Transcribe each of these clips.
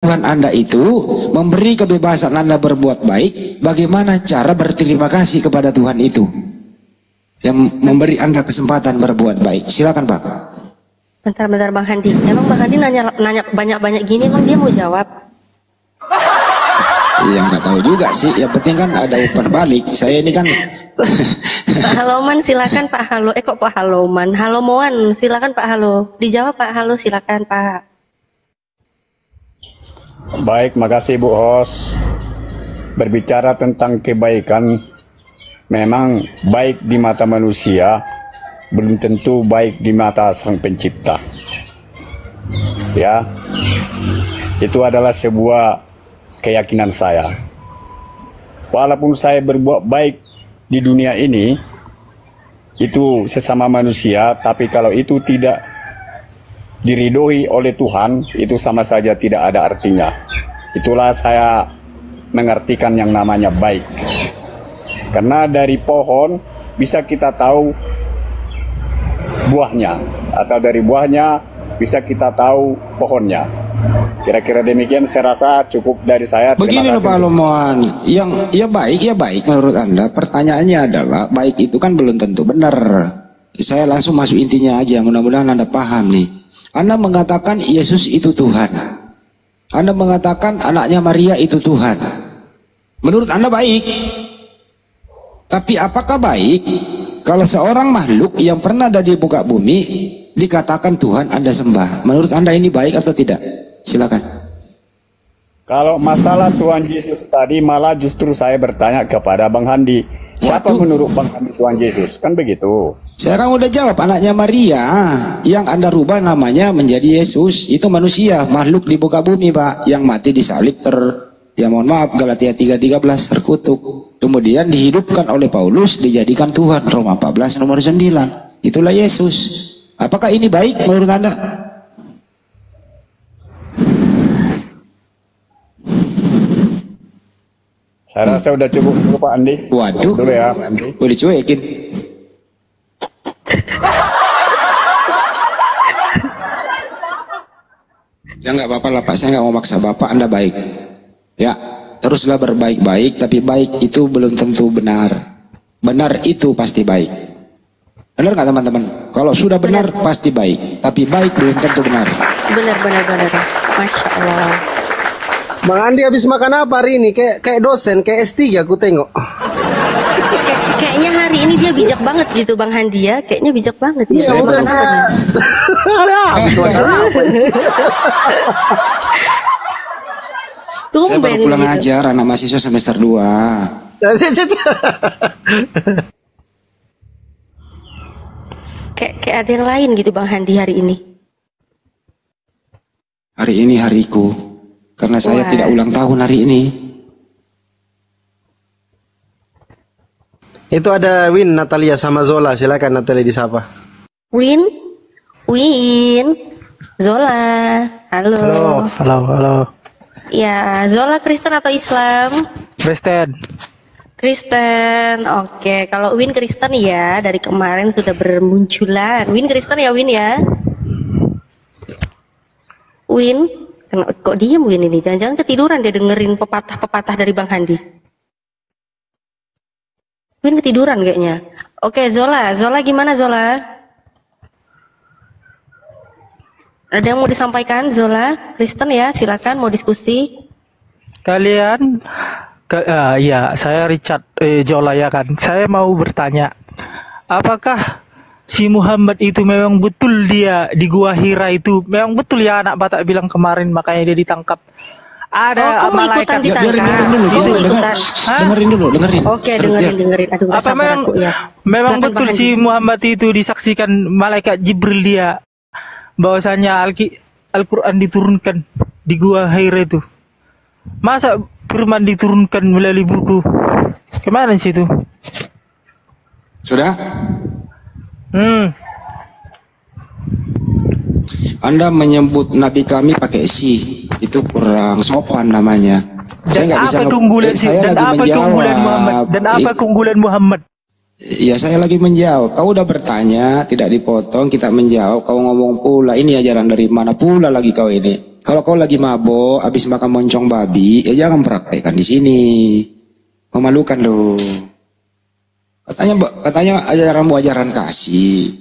Tuhan Anda itu memberi kebebasan Anda berbuat baik, bagaimana cara berterima kasih kepada Tuhan itu yang memberi Anda kesempatan berbuat baik? Silakan Pak. Bentar Bang Handi. Emang Bang Handi nanya banyak-banyak gini, emang dia mau jawab? Iya nggak tahu juga sih. Yang penting kan ada umpan balik. Saya ini kan. Pak Haloman silakan Pak Halo. Kok Pak Haloman? Halomoan silakan Pak Halo. Dijawab Pak Halo silakan Pak. Baik, makasih Bu Hos. Berbicara tentang kebaikan, memang baik di mata manusia, belum tentu baik di mata Sang Pencipta. Ya, itu adalah sebuah keyakinan saya. Walaupun saya berbuat baik di dunia ini, itu sesama manusia, tapi kalau itu tidak diridhoi oleh Tuhan, itu sama saja tidak ada artinya. Itulah saya mengartikan yang namanya baik. Karena dari pohon bisa kita tahu buahnya, atau dari buahnya bisa kita tahu pohonnya. Kira-kira demikian, saya rasa cukup dari saya. Begini loh Pak Haloman, yang ya baik menurut Anda. Pertanyaannya adalah baik itu kan belum tentu benar. Saya langsung masuk intinya aja, mudah-mudahan Anda paham nih. Anda mengatakan Yesus itu Tuhan. Anda mengatakan anaknya Maria itu Tuhan. Menurut Anda baik. Tapi apakah baik kalau seorang makhluk yang pernah ada di muka bumi dikatakan Tuhan Anda sembah? Menurut Anda ini baik atau tidak? Silakan. Kalau masalah Tuhan Yesus tadi, malah justru saya bertanya kepada Bang Handi, siapa menurut Bang Handi Tuhan Yesus? Kan begitu. Saya kan udah jawab, anaknya Maria yang Anda rubah namanya menjadi Yesus. Itu manusia, makhluk di muka bumi Pak, yang mati disalib ya mohon maaf, Galatia 3:13 terkutuk. Kemudian dihidupkan oleh Paulus, dijadikan Tuhan, Roma 14 nomor 9. Itulah Yesus. Apakah ini baik menurut Anda? Saya rasa udah cukup Pak Andi. Waduh, dulu ya Pak Andi. Udah dicuekin. Ya nggak apa-apa lah Pak, saya nggak mau maksa Bapak, Anda baik. Ya, teruslah berbaik-baik, tapi baik itu belum tentu benar. Benar itu pasti baik. Benar nggak teman-teman? Kalau sudah benar pasti baik, tapi baik belum tentu benar. Benar. Masya Allah. Bang Andi habis makan apa hari ini? Kayak dosen, kayak S3 aku tengok. Kayaknya hari ini dia bijak banget gitu Bang Handi ya. Kayaknya bijak banget. Iya, makan apa nih? Saya baru pulang gitu. ajar, anak mahasiswa semester 2. Kayak ada yang lain gitu Bang Handi hari ini. Hari ini hariku. Karena saya tidak ulang tahun hari ini. Itu ada Win, Natalia sama Zola. Silakan Natalia disapa. Win, Zola, halo. Halo. Ya, Zola Kristen atau Islam? Kristen, oke. Kalau Win Kristen ya, dari kemarin sudah bermunculan. Win Kristen ya, Win ya. Win, kok diem Win ini? Jangan-jangan ketiduran dia dengerin pepatah-pepatah dari Bang Handi. Win ketiduran kayaknya. Oke, Zola gimana Zola? Ada yang mau disampaikan Zola? Kristen ya, silakan mau diskusi. Kalian, ya saya Richard Zola ya kan. Saya mau bertanya, apakah si Muhammad itu memang betul dia di Gua Hira itu? Memang betul ya anak Batak bilang kemarin makanya dia ditangkap? Ada malaikat. Dengerin dulu. Oke, dengerin. Aduh, apa memang aku, ya. Memang Silakan, betul Bang si Handi. Muhammad itu disaksikan malaikat Jibril dia bahwasanya Al-Quran diturunkan di Gua Hira itu? Masa firman diturunkan melalui buku? Kemana sih itu? Sudah? Anda menyebut Nabi kami pakai si, itu kurang sopan namanya. Saya nggak bisa. Dan apa keunggulan Muhammad? Ya saya lagi menjawab. Kau udah bertanya, tidak dipotong, kita menjawab. Kau ngomong pula, ini ajaran dari mana pula lagi kau ini? Kalau kau lagi mabok, habis makan moncong babi, ya jangan praktekkan di sini. Memalukan loh. Katanya ajaran kasih.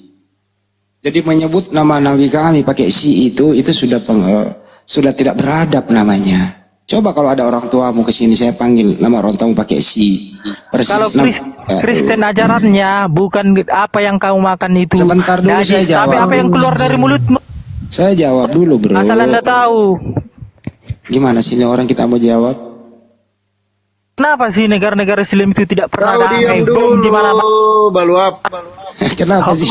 Jadi menyebut nama Nabi kami pakai si itu sudah tidak beradab namanya. Coba kalau ada orang tuamu ke sini, saya panggil nama orang tuamu pakai si. Kalau Kristen ajarannya bukan apa yang kau makan itu. Sebentar dulu saya jawab. Tapi apa yang keluar dari mulutmu. Saya jawab dulu bro. Asal Anda tahu. Gimana sih orang kita mau jawab? Kenapa sih negara-negara Islam itu tidak pernah Kau diam dulu, Baluap. Kenapa sih?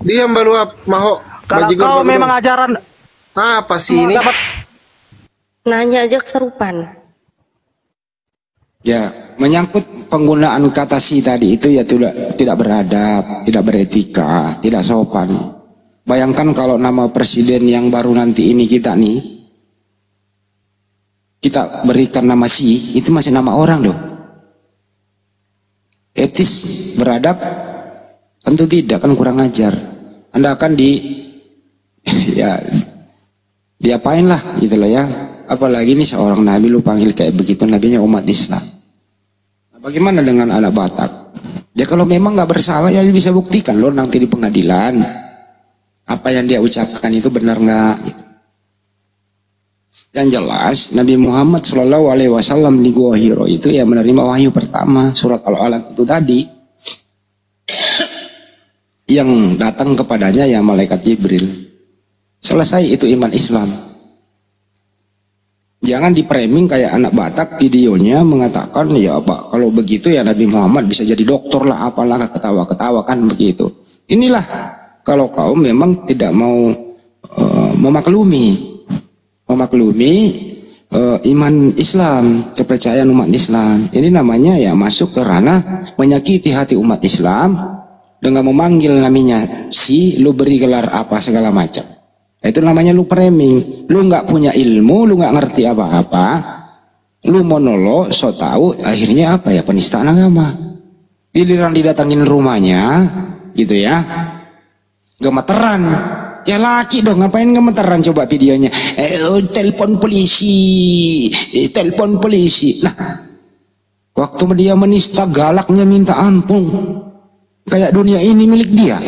Diam Baluap, Maho. Kalau Bajigor kau Baluap. memang ajaran Apa sih ini? Nanya aja keserupan. Ya, menyangkut penggunaan kata si tadi itu ya tidak beradab, tidak beretika, tidak sopan. Bayangkan kalau nama presiden yang baru nanti ini kita berikan nama si, itu masih nama orang loh. Etis, beradab? Tentu tidak, kan kurang ajar. Anda akan diapain lah gitu lah ya. Apalagi ini seorang nabi lu panggil kayak begitu, nabinya umat Islam. Nah, bagaimana dengan anak Batak? Ya kalau memang nggak bersalah ya bisa buktikan loh nanti di pengadilan. Apa yang dia ucapkan itu benar nggak? Yang jelas Nabi Muhammad SAW di Gua Hiro itu ya menerima wahyu pertama surat Al-Alaq itu tadi. Yang datang kepadanya ya malaikat Jibril. Selesai itu iman Islam. Jangan di-framing kayak anak Batak videonya mengatakan ya Pak kalau begitu ya Nabi Muhammad bisa jadi dokter lah apalah ketawa-ketawa kan begitu. Inilah kalau kau memang tidak mau memaklumi iman Islam, kepercayaan umat Islam. Ini namanya ya masuk ke ranah menyakiti hati umat Islam dengan memanggil namanya si lu beri gelar apa segala macam. Itu namanya lu framing. Lu nggak punya ilmu, lu nggak ngerti apa-apa, lu monolog, so tahu, akhirnya apa ya penistaan agama. Giliran didatangin rumahnya, gitu ya, gemeteran. Ya laki dong, ngapain gemeteran coba videonya? Telepon polisi, telepon polisi. Nah, waktu dia menista galaknya minta ampun, kayak dunia ini milik dia.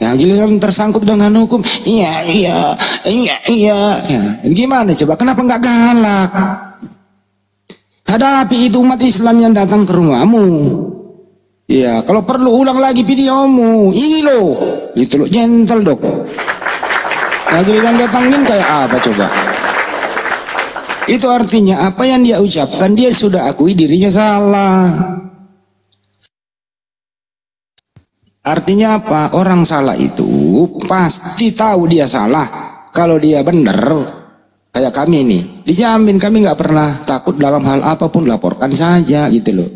Ya giliran tersangkut dengan hukum, iya. Ya, gimana coba? Kenapa nggak galak? Hadapi itu umat Islam yang datang ke rumahmu. Ya kalau perlu ulang lagi videomu. Ini loh, itu loh gentle dok. Nah giliran datangin kayak apa coba? Itu artinya apa yang dia ucapkan dia sudah akui dirinya salah. Artinya apa? Orang salah itu pasti tahu dia salah. Kalau dia benar, kayak kami nih, dijamin kami nggak pernah takut dalam hal apapun, laporkan saja gitu loh.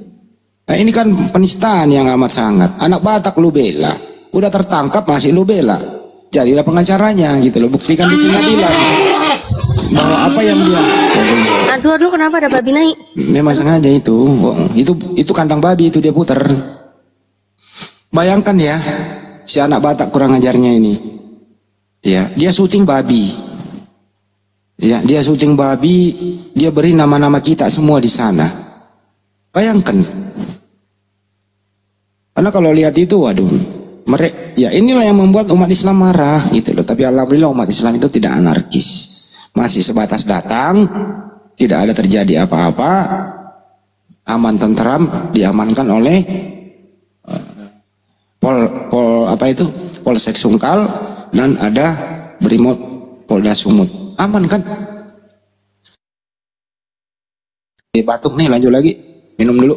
Nah ini kan penistaan yang amat sangat. Anak Batak lu bela, udah tertangkap masih lu bela. Jadilah pengacaranya gitu loh, buktikan di pengadilan bahwa apa yang dia. Aduh, kenapa ada babi naik? Memang sengaja itu kandang babi itu dia putar. Bayangkan ya, si anak Batak kurang ajarnya ini. Ya, dia syuting babi. Ya, dia syuting babi, dia beri nama-nama kita semua di sana. Bayangkan. Karena kalau lihat itu, waduh, ya inilah yang membuat umat Islam marah gitu loh. Tapi alhamdulillah umat Islam itu tidak anarkis. Masih sebatas datang, tidak ada terjadi apa-apa, aman tentram, diamankan oleh Polsek Sungkal dan ada Brimob Polda Sumut. Aman kan? Batuk nih, lanjut lagi. Minum dulu.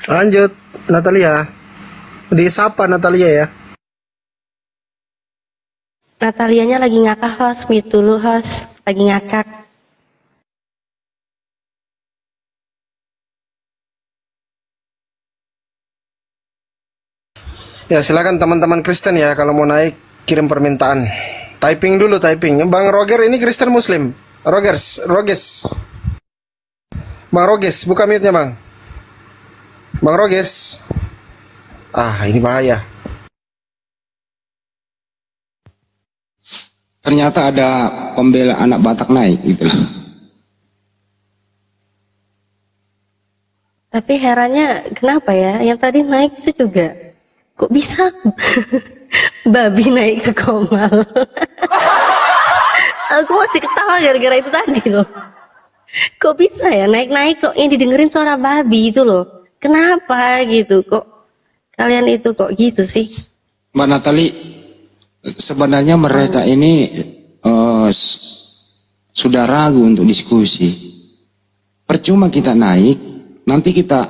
Lanjut, Natalia. Disapa Natalia ya. Natalianya lagi ngakak host, mute dulu host, lagi ngakak. Ya silakan teman-teman Kristen ya kalau mau naik kirim permintaan. Typing dulu typing. Bang Roger ini Kristen Muslim. Roges. Bang Roges, buka mute-nya Bang. Bang Roges. Ah ini bahaya. ternyata ada pembela anak Batak naik gitu loh. Tapi herannya kenapa ya? Yang tadi naik itu juga kok bisa babi naik ke Komal? Aku masih ketawa gara-gara itu tadi loh. Kok bisa ya naik-naik kok yang didengerin suara babi itu loh. Kenapa gitu kok kalian itu kok gitu sih? Mbak Natali, sebenarnya mereka ini sudah ragu untuk diskusi. Percuma kita naik, nanti kita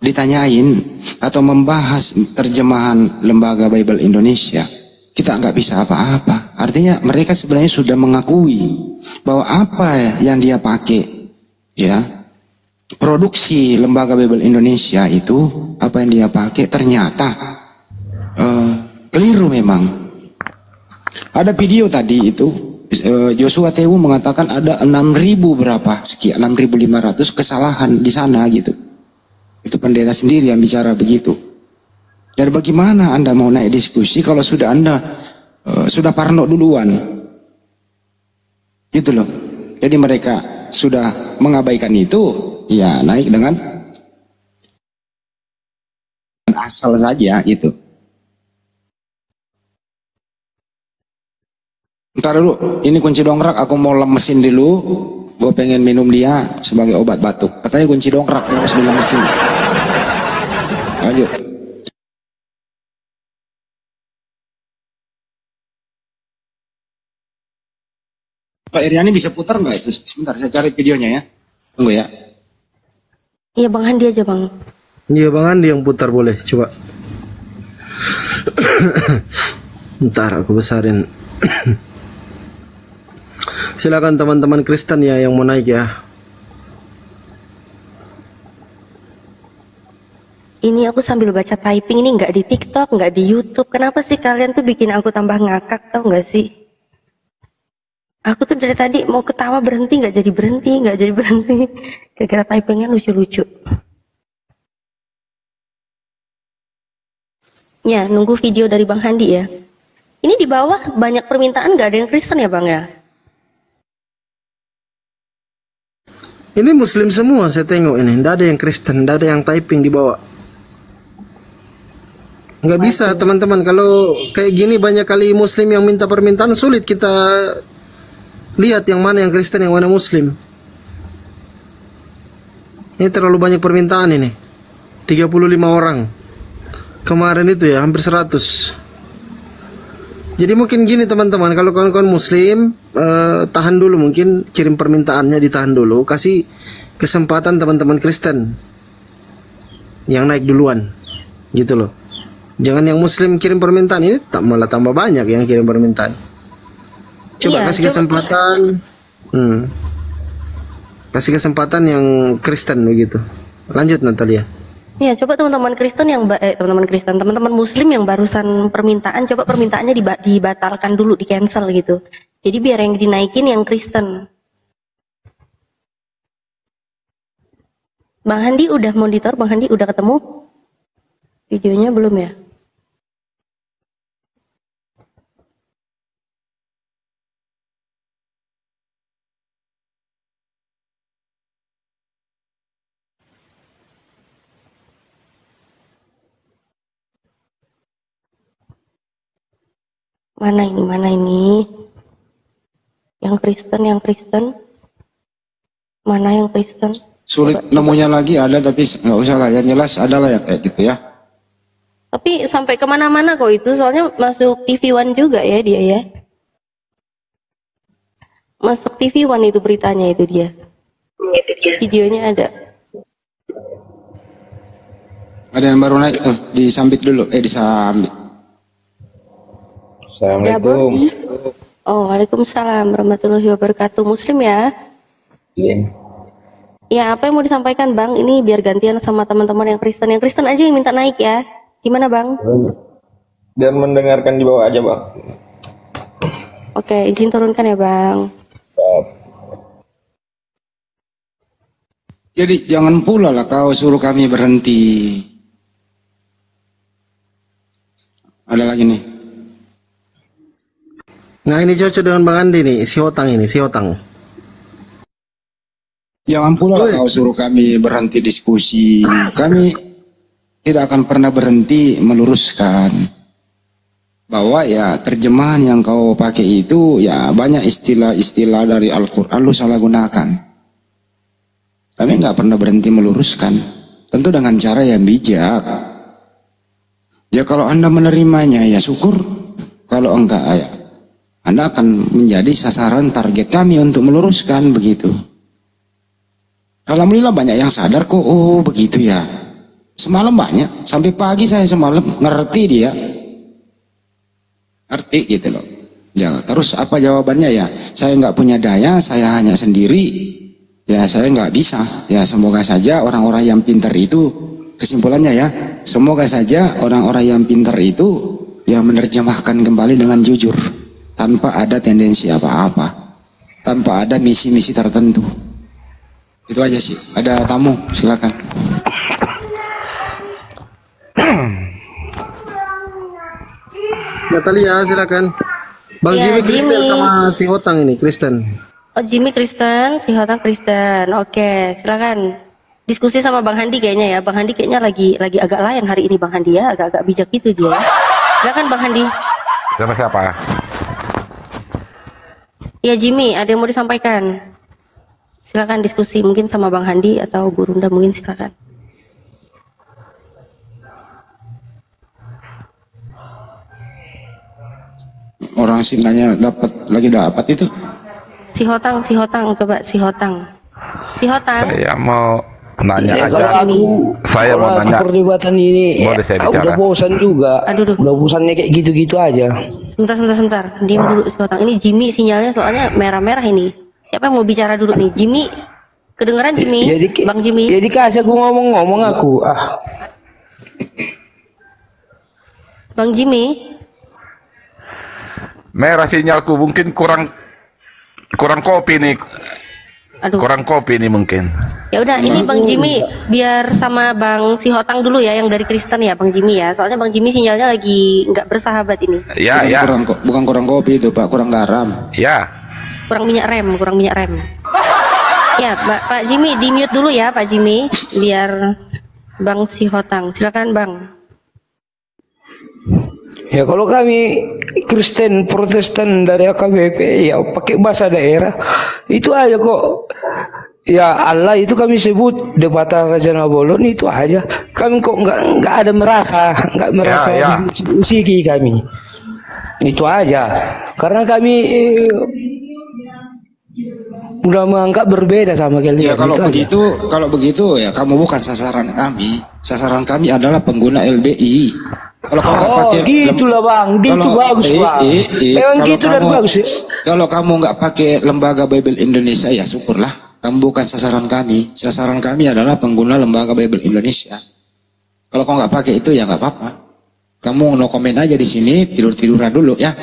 ditanyain atau membahas terjemahan Lembaga Bible Indonesia. Kita nggak bisa apa-apa. Artinya mereka sebenarnya sudah mengakui bahwa apa yang dia pakai, ya, produksi Lembaga Bible Indonesia itu apa yang dia pakai ternyata keliru memang. Ada video tadi itu Joshua Tewu mengatakan ada 6.000 berapa sekian 6.500 kesalahan di sana gitu. Itu pendeta sendiri yang bicara begitu. Dan bagaimana Anda mau naik diskusi kalau sudah Anda sudah parno duluan? Gitu loh. Jadi mereka sudah mengabaikan itu, ya naik dengan asal saja gitu. Ntar dulu, ini kunci dongkrak, aku mau lemesin dulu. Gue pengen minum dia sebagai obat batuk. Katanya kunci dongkrak harus dilemesin. Lanjut. Pak Iriani bisa putar nggak itu? Sebentar, saya cari videonya ya. Tunggu ya. Iya Bang Handi aja Bang. Iya Bang Andi yang putar boleh, coba. Ntar aku besarin. Silakan teman-teman Kristen ya yang mau naik ya. Ini aku sambil baca typing, ini nggak di TikTok, nggak di YouTube. Kenapa sih kalian tuh bikin aku tambah ngakak, tau nggak sih? Aku tuh dari tadi mau ketawa berhenti, nggak jadi berhenti, nggak jadi berhenti. Gara-gara typingnya lucu-lucu. Ya, nunggu video dari Bang Handi ya. Ini di bawah banyak permintaan, nggak ada yang Kristen ya Bang ya? Ini Muslim semua saya tengok ini, nggak ada yang Kristen, nggak ada yang typing di bawah. Nggak bisa teman-teman, kalau kayak gini banyak kali Muslim yang minta permintaan, sulit kita lihat yang mana yang Kristen, yang mana Muslim. Ini terlalu banyak permintaan ini. 35 orang. Kemarin itu ya hampir 100. Jadi mungkin gini teman-teman, kalau kawan-kawan Muslim tahan dulu, mungkin kirim permintaannya ditahan dulu, kasih kesempatan teman-teman Kristen yang naik duluan, gitu loh. Jangan yang Muslim kirim permintaan, ini malah tambah banyak yang kirim permintaan. Coba Iya, kasih kesempatan, kasih kesempatan yang Kristen begitu. Lanjut Natalia. Ya, coba teman-teman Kristen yang teman-teman Muslim yang barusan permintaan, coba permintaannya dibatalkan dulu, di cancel gitu. Jadi biar yang dinaikin yang Kristen. Bang Handi udah monitor, Bang Handi udah ketemu videonya belum ya? Mana ini? Yang Kristen? Mana yang Kristen? Sulit nemunya lagi ada, tapi nggak usah lah. Yang jelas adalah ya kayak gitu ya. Tapi sampai kemana-mana kok itu, soalnya masuk TV One juga ya dia ya. Masuk TV One itu beritanya itu dia. Videonya ada. Ada yang baru naik tuh, disambit dulu. Disambit. Assalamualaikum. Oh, waalaikumsalam warahmatullahi wabarakatuh. Muslim ya? Muslim. Ya, apa yang mau disampaikan Bang? Ini biar gantian sama teman-teman yang Kristen. Yang Kristen aja yang minta naik ya. Gimana Bang? Dan mendengarkan di bawah aja Bang. Oke, izin turunkan ya Bang. Jadi jangan pula lah kau suruh kami berhenti. Ada lagi nih. Nah ini cocok dengan Bang Andi nih, si Hotang ini, si Hotang. Jangan pula kau suruh kami berhenti diskusi. Kami tidak akan pernah berhenti meluruskan bahwa ya terjemahan yang kau pakai itu ya banyak istilah-istilah dari Al-Quran lu salah gunakan. Kami nggak pernah berhenti meluruskan, tentu dengan cara yang bijak. Ya kalau Anda menerimanya ya syukur, kalau enggak ya Anda akan menjadi sasaran target kami untuk meluruskan begitu. Alhamdulillah banyak yang sadar kok, oh begitu ya. Semalam banyak, sampai pagi saya semalam ngerti dia. Ngerti gitu loh. Ya, terus apa jawabannya ya? Saya nggak punya daya, saya hanya sendiri. Ya saya nggak bisa. Ya semoga saja orang-orang yang pintar itu, kesimpulannya ya, semoga saja orang-orang yang pintar itu yang menerjemahkan kembali dengan jujur, tanpa ada tendensi apa-apa, tanpa ada misi-misi tertentu. Itu aja sih. Ada tamu, silakan. Natalia, silakan. Bang Ya, Jimmy Kristen Jimmy. sama si Hotang ini, Kristen. Oh, Jimmy Kristen, si Hotang Kristen. Oke, silakan. Diskusi sama Bang Handi kayaknya ya. Bang Handi kayaknya lagi agak lain hari ini Bang Handi ya, agak-agak bijak gitu dia ya. Silakan Bang Handi. Siapa? Ya Jimmy, ada yang mau disampaikan? Silakan diskusi mungkin sama Bang Handi atau Gurunda mungkin silakan. Orang Sindanya lagi dapat itu. Si Hotang coba si Hotang. Si Hotang. Saya mau nanya Ya, aja. Saya mau nanya. Perdebatan ini Boleh saya udah bicara? bosan juga. Aduh. Udah bosannya kayak gitu-gitu aja. Sebentar. Diam dulu si Hotang. Ini Jimmy sinyalnya soalnya merah-merah ini. Siapa yang mau bicara dulu nih? Jimmy. Kedengeran Jimmy? Bang Jimmy. Jadi kasih aku ngomong aku. Bang Jimmy. Merah sinyalku mungkin kurang kopi nih. Aduh. Kurang kopi nih mungkin. Ya udah, ini Bang Jimmy biar sama Bang si Hotang dulu ya yang dari Kristen ya Bang Jimmy ya. Soalnya Bang Jimmy sinyalnya lagi nggak bersahabat ini. Ya. Bukan kurang kopi itu Pak, kurang garam. Ya. Kurang minyak rem. Ya, Pak Jimmy di mute dulu ya Pak Jimmy biar Bang si Hotang. Silakan Bang. Ya kalau kami Kristen Protestan dari AKBP ya pakai bahasa daerah itu aja kok. Ya Allah itu kami sebut Depata Raja Nabolon itu aja. Kami kok nggak ada nggak merasa diusiki kami. Itu aja. Karena kami udah menganggap berbeda sama kalian. Ya kalau itu begitu ya kamu bukan sasaran kami. Sasaran kami adalah pengguna LBI. Kalau kamu nggak pakai gitulah Bang, gitu bagus Bang. Memang gitu dan bagus ya. Kalau kamu nggak pakai lembaga Bible Indonesia ya syukurlah. Kamu bukan sasaran kami. Sasaran kami adalah pengguna lembaga Bible Indonesia. Kalau kamu nggak pakai itu ya nggak apa-apa. Kamu no komen aja di sini, tiduran dulu ya.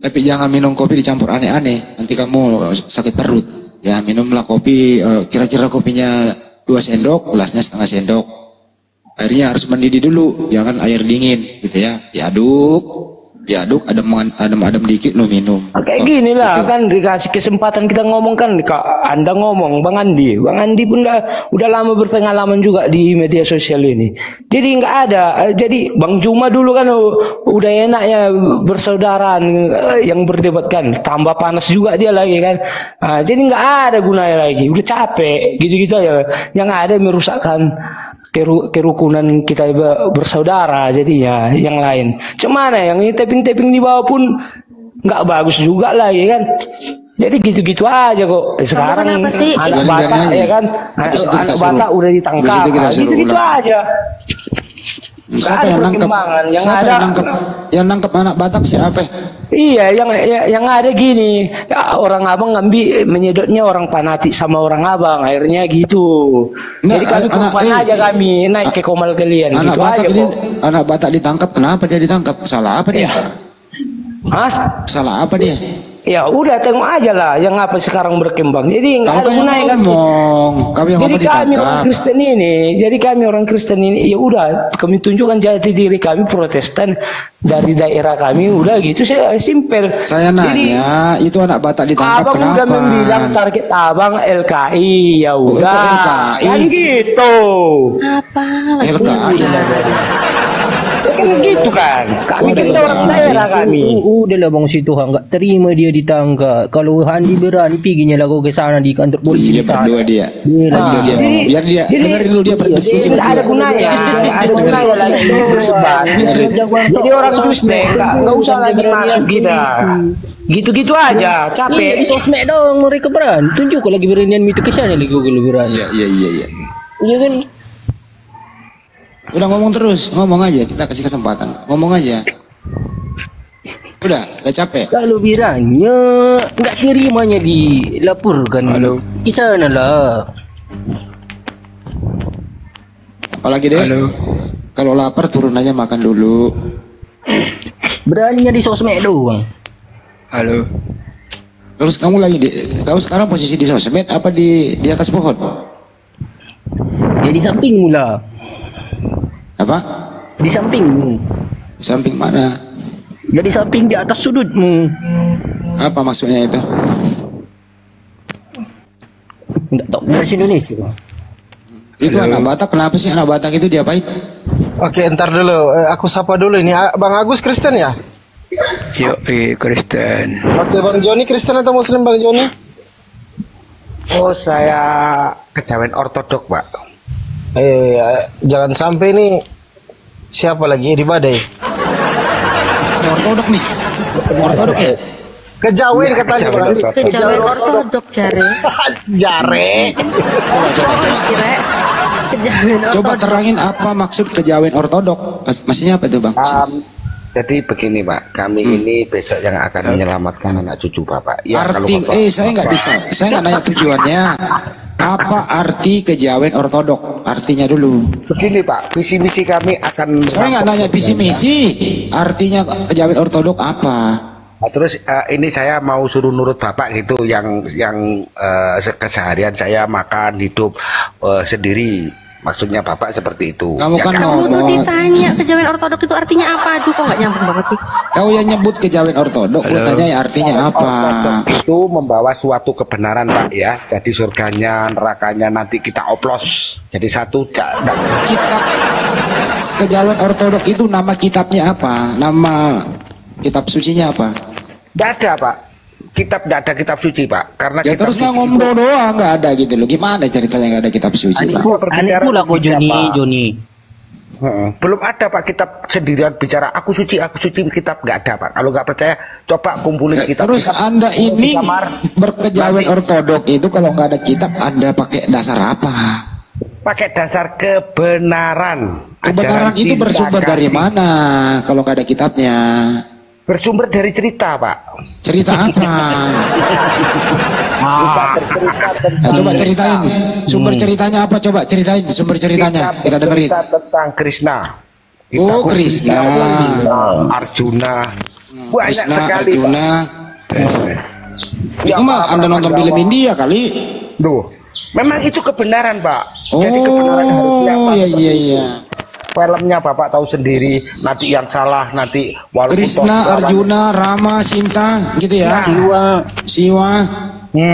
Tapi jangan minum kopi dicampur aneh-aneh. Nanti kamu sakit perut. Ya minumlah kopi. Kira-kira kopinya 2 sendok, gelasnya setengah sendok. Airnya harus mendidih dulu, jangan air dingin gitu ya. Diaduk, adem dikit lo minum. Kayak gini lah kan dikasih kesempatan kita ngomong kan, Anda ngomong Bang Andi pun udah lama berpengalaman juga di media sosial ini. Jadi nggak ada, jadi Bang Juma dulu kan udah enaknya bersaudaraan yang berdebat kan, tambah panas juga dia lagi kan. Jadi nggak ada gunanya lagi, udah capek gitu-gitu aja. Yang ada merusakkan kerukunan kita bersaudara jadinya yang lain. Cuman yang ini tapping di bawah pun nggak bagus juga lah ya kan. Jadi gitu-gitu aja kok. Sekarang anak Batak ya kan, anak Batak udah ditangkap. Gitu-gitu aja. Siapa yang nangkep? Yang nangkep anak Batak siapa? Iya, yang ada gini, ya, orang abang ngambil menyedotnya orang Panatik sama orang abang, akhirnya gitu. Jadi kami kumpan aja kami naik ke komal kalian. Anak gitu Batak aja, anak Batak ditangkap, kenapa dia ditangkap? Salah apa dia? Hah? Salah apa dia? Ya udah tengok aja lah yang apa sekarang berkembang. Jadi nggak Kau ada kan yang gunanya kan. ngomong, kami yang Jadi ngomong kami orang ditangkap. Kristen ini, ya udah kami tunjukkan jati diri kami Protestan dari daerah kami, udah gitu saya simpel. Saya Jadi, nanya, itu anak Batak ditangkap abang kenapa? udah membilang target abang LKI, ya Oh, udah. LKI. Kan gitu. Apa lagi? LKI. Ya kan gitu kan. Kami Udah, kita orang LKI. daerah kami. Udahlah bang Situhan, nggak terima dia ditangkap. Kalau Handi berani perginya lah kau ke sana di kantor polisi. Iya berdua dia. Berdua dia. Jadi- Biar dia jadi- dengerin dulu dia berdiskusi. Nggak ada gunanya, nggak ada gunanya lagi bersebar. Jadi orang Kristen nggak usah lagi masuk kita. Gitu-gitu aja, Iya, di capek. sosmed dong mereka berani. Tunjuk lagi beranian itu ke sana lagi kau berani. Iya. Iya kan? Udah ngomong terus, ngomong aja. Kita kasih kesempatan. Ngomong aja. Udah capek. Kalau biranya nggak terimanya dilaporkan. Di sana lah. Apalagi deh. Kalau lapar turun aja makan dulu. Beraninya di sosmed doang. Terus kamu kamu sekarang posisi di sosmed apa di atas pohon? Ya di sampingmu lah. Apa? Di sampingmu. Samping mana? Ya di samping di atas sudutmu. Apa maksudnya itu? Nggak tahu bahasa Indonesia. Itu anak Batak, kenapa sih anak Batak itu diapain? Oke, entar dulu. Aku sapa dulu ini. Bang Agus Kristen ya? Yo, Kristen. Oke, Bang Joni Kristen atau Muslim Bang Joni? Oh, saya kejawen ortodok, Pak. Jangan sampai nih siapa lagi di badai. Ortodok nih. Ortodok ya? Kejawen katanya Bang. Kejawen ortodok jare. Jare. Kira kejawen Coba ortodok. terangin apa maksud kejawen ortodok? Maksudnya apa itu Bang? Jadi begini, Pak. Kami ini besok yang akan menyelamatkan anak cucu Bapak. Ya, Arti, saya nggak bisa. Saya nggak nanya tujuannya. Apa arti kejawen ortodok? Artinya dulu. Begini, Pak. Visi misi kami akan. Saya nggak nanya visi misi. Artinya kejawen ortodok apa? Nah, terus ini saya mau suruh nurut Bapak gitu, yang keseharian saya makan hidup sendiri. Maksudnya Bapak seperti itu. Kamu kan Kamu tuh ngomong. ditanya kejawen ortodok itu artinya apa? Aduh, kok nggak nyambung banget sih? Kau yang nyebut kejawen ortodok, lu tanya ya artinya apa? Itu membawa suatu kebenaran, Pak, ya. Jadi surganya, nerakanya nanti kita oplos. Jadi satu. Kitab kejawen ortodok itu nama kitabnya apa? Nama kitab sucinya apa? Nggak ada, Pak. Tidak ada kitab suci, Pak. Karena Ya kitab terus suci ngomong itu- doang nggak ada gitu loh. Gimana ceritanya nggak ada kitab suci Pak? Aneh pula kok Joni. Belum ada, Pak, kitab sendirian bicara aku suci kitab nggak ada, Pak. Kalau nggak percaya coba kumpulin kitab. Terus kitab Anda di ini kamar. berkejawen ortodok itu kalau nggak ada kitab Anda pakai dasar apa? Pakai dasar kebenaran. Kebenaran Ajaran itu cinta bersumber dari kasih. mana kalau nggak ada kitabnya? Bersumber dari cerita, Pak. Cerita apa? Kita bercerita tentang Ya, coba ceritain. Sumber ceritanya apa? Coba ceritain sumber ceritanya. Kita dengerin. bercerita tentang Krishna. Oh, Krishna. Arjuna. Banyak Krishna, sekali, Arjuna. Ya, Itu mah Pak, Anda nonton film India kali. Duh, memang itu kebenaran, Pak. Oh, Jadi kebenaran harus diapa? iya. Filmnya Bapak tahu sendiri, nanti yang salah nanti walaupun Krishna, toh- Arjuna, Rama, Sinta, gitu ya. Siwa.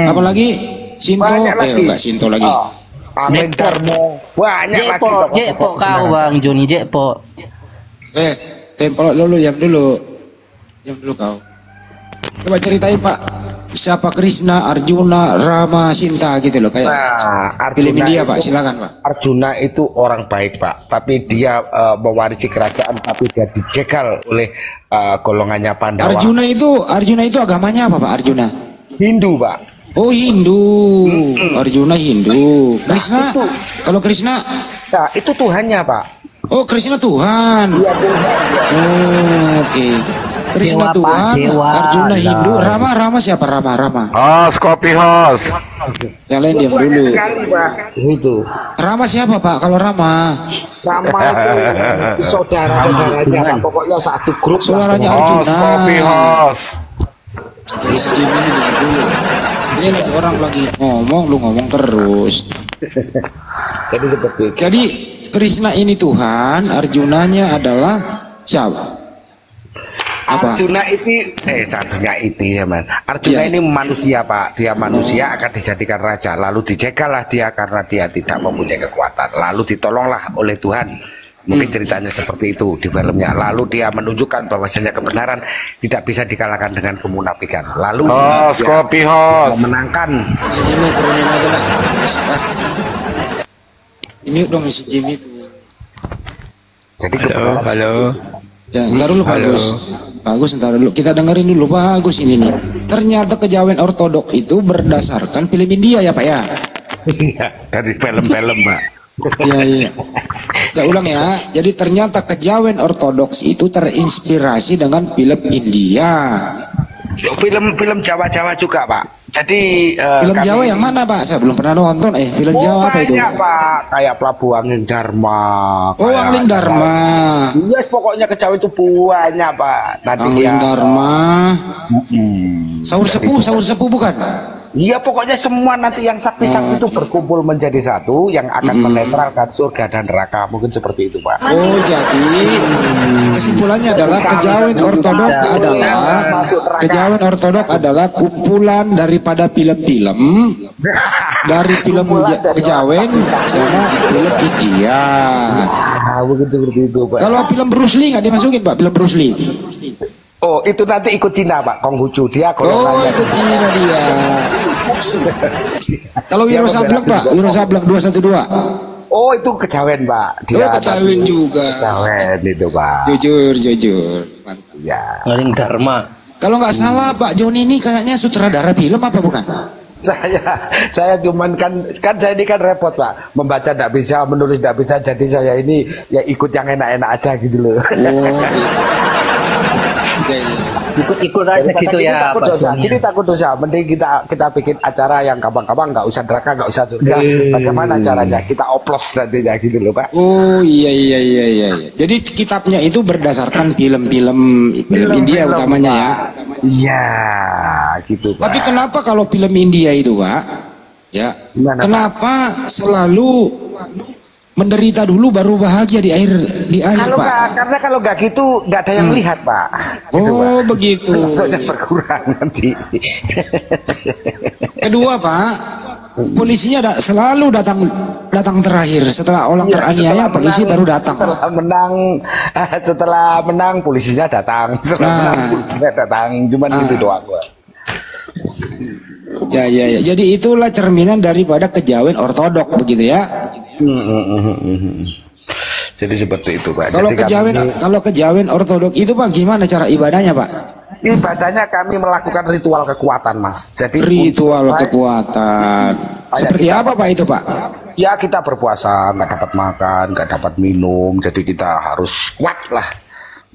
Apalagi Sinto, Banyak lagi. enggak Sinto lagi. Amin Darmo. Banyak lagi Jepok tokoh-tokoh kau Bang Joni Jepok. Tempel dulu, diam dulu. Diam dulu kau. Coba ceritain Pak, siapa Krishna, Arjuna, Rama, Sinta gitu loh kayak film India Pak, silakan Pak. Arjuna itu orang baik, Pak, tapi dia mewarisi kerajaan, tapi dia dijegal oleh golongannya Pandawa. Arjuna itu agamanya apa Pak Arjuna? Hindu, Pak. Oh Hindu. Arjuna Hindu. Krishna, kalau Krishna, Nah, itu Tuhannya, Pak. oh Krishna Tuhan. Iya, Tuhan. Oh, oke. Krishna Dewa, Pak, Tuhan, dewa. Arjuna Hindu, Rama siapa Rama? Host, kopi host. Yang lain diam dulu. Banyak sekali, Pak. Itu. Rama siapa Pak? Kalau Rama, Rama itu saudara-saudaranya, Pak. Pokoknya satu grup. saudaranya Host, Arjuna. kopi host. Dari si Jimmy ini dengar dulu. Ini lagi orang lagi ngomong, lu ngomong terus. Jadi seperti itu. Jadi Krishna ini Tuhan, Arjunanya adalah siapa? Apa? Arjuna itu ya man. Arjuna ini manusia Pak. Dia manusia akan dijadikan raja. Lalu dijegallah dia karena dia tidak mempunyai kekuatan. Lalu ditolonglah oleh Tuhan. Mungkin ceritanya seperti itu di filmnya. Lalu dia menunjukkan bahwasanya kebenaran tidak bisa dikalahkan dengan kemunafikan. Lalu dia memenangkan. Si Jimmy turunin aja lah. Ini dong si Jimmy itu. Jadi halo. Ya, ntar dulu Bagus, ntar dulu. Kita dengerin dulu bagus ini nih. Ternyata kejawen ortodok itu berdasarkan film India ya Pak ya? Iya, dari film-film Pak. Iya. Saya ulang ya. Jadi ternyata kejawen ortodoks itu terinspirasi dengan film India. Film Jawa juga Pak. Jadi film Jawa yang mana Pak? Saya belum pernah nonton. Film Jawa apa itu? Pak, kayak Prabu Angling Dharma. Angling Dharma. Yes, pokoknya kejawen itu banyak Pak. Angling Dharma. Sahur sepuh bukan? Iya, pokoknya semua nanti yang sakti-sakti itu berkumpul menjadi satu yang akan menetralkan surga dan neraka. Mungkin seperti itu Pak. Oh, jadi kesimpulannya adalah kejawen ortodok adalah kumpulan daripada film-film dari film kejawen sama film India. Mungkin seperti itu Pak. Kalau film Bruce Lee nggak dimasukin Pak, film Bruce Lee? Oh, itu nanti ikut Cina Pak, Konghucu dia golongannya. Ikut Cina dia. Kalau Wiro Sableng Pak, Wiro Sableng 212. Oh, itu kejawen Pak. Dia kejawen juga. Kejawen itu Pak. Jujur. Mantap. Ya. Angling Dharma. Kalau nggak salah Pak Joni ini kayaknya sutradara film apa bukan? Saya cuman kan saya ini kan repot Pak, membaca tidak bisa, menulis tidak bisa, jadi saya ini ya ikut yang enak-enak aja gitu loh. Ikut aja gitu ya Pak. Kita takut dosa, mending kita bikin acara yang gampang-gampang, nggak usah neraka, nggak usah surga. Bagaimana caranya? Kita oplos nantinya gitu loh Pak. Oh iya. Jadi kitabnya itu berdasarkan film-film India utamanya ya. Iya, gitu Pak. Tapi kenapa kalau film India itu Pak? Ya. Kenapa selalu menderita dulu baru bahagia di akhir Pak? Karena kalau nggak gitu nggak ada yang lihat Pak. Gitu, Pak. Begitu. Contohnya berkurang nanti. Kedua Pak, polisinya selalu datang terakhir setelah orang teraniaya, polisi baru datang. Setelah menang polisinya datang. Cuman gitu doang Pak. Ya. Jadi itulah cerminan daripada kejawen ortodok begitu ya. Jadi seperti itu Pak. Kalau kejawen ortodok itu Pak gimana cara ibadahnya Pak? Ibadahnya kami melakukan ritual kekuatan Mas. Jadi kekuatan. Seperti apa Pak itu Pak? Ya kita berpuasa, nggak dapat makan, nggak dapat minum, jadi kita harus kuat lah.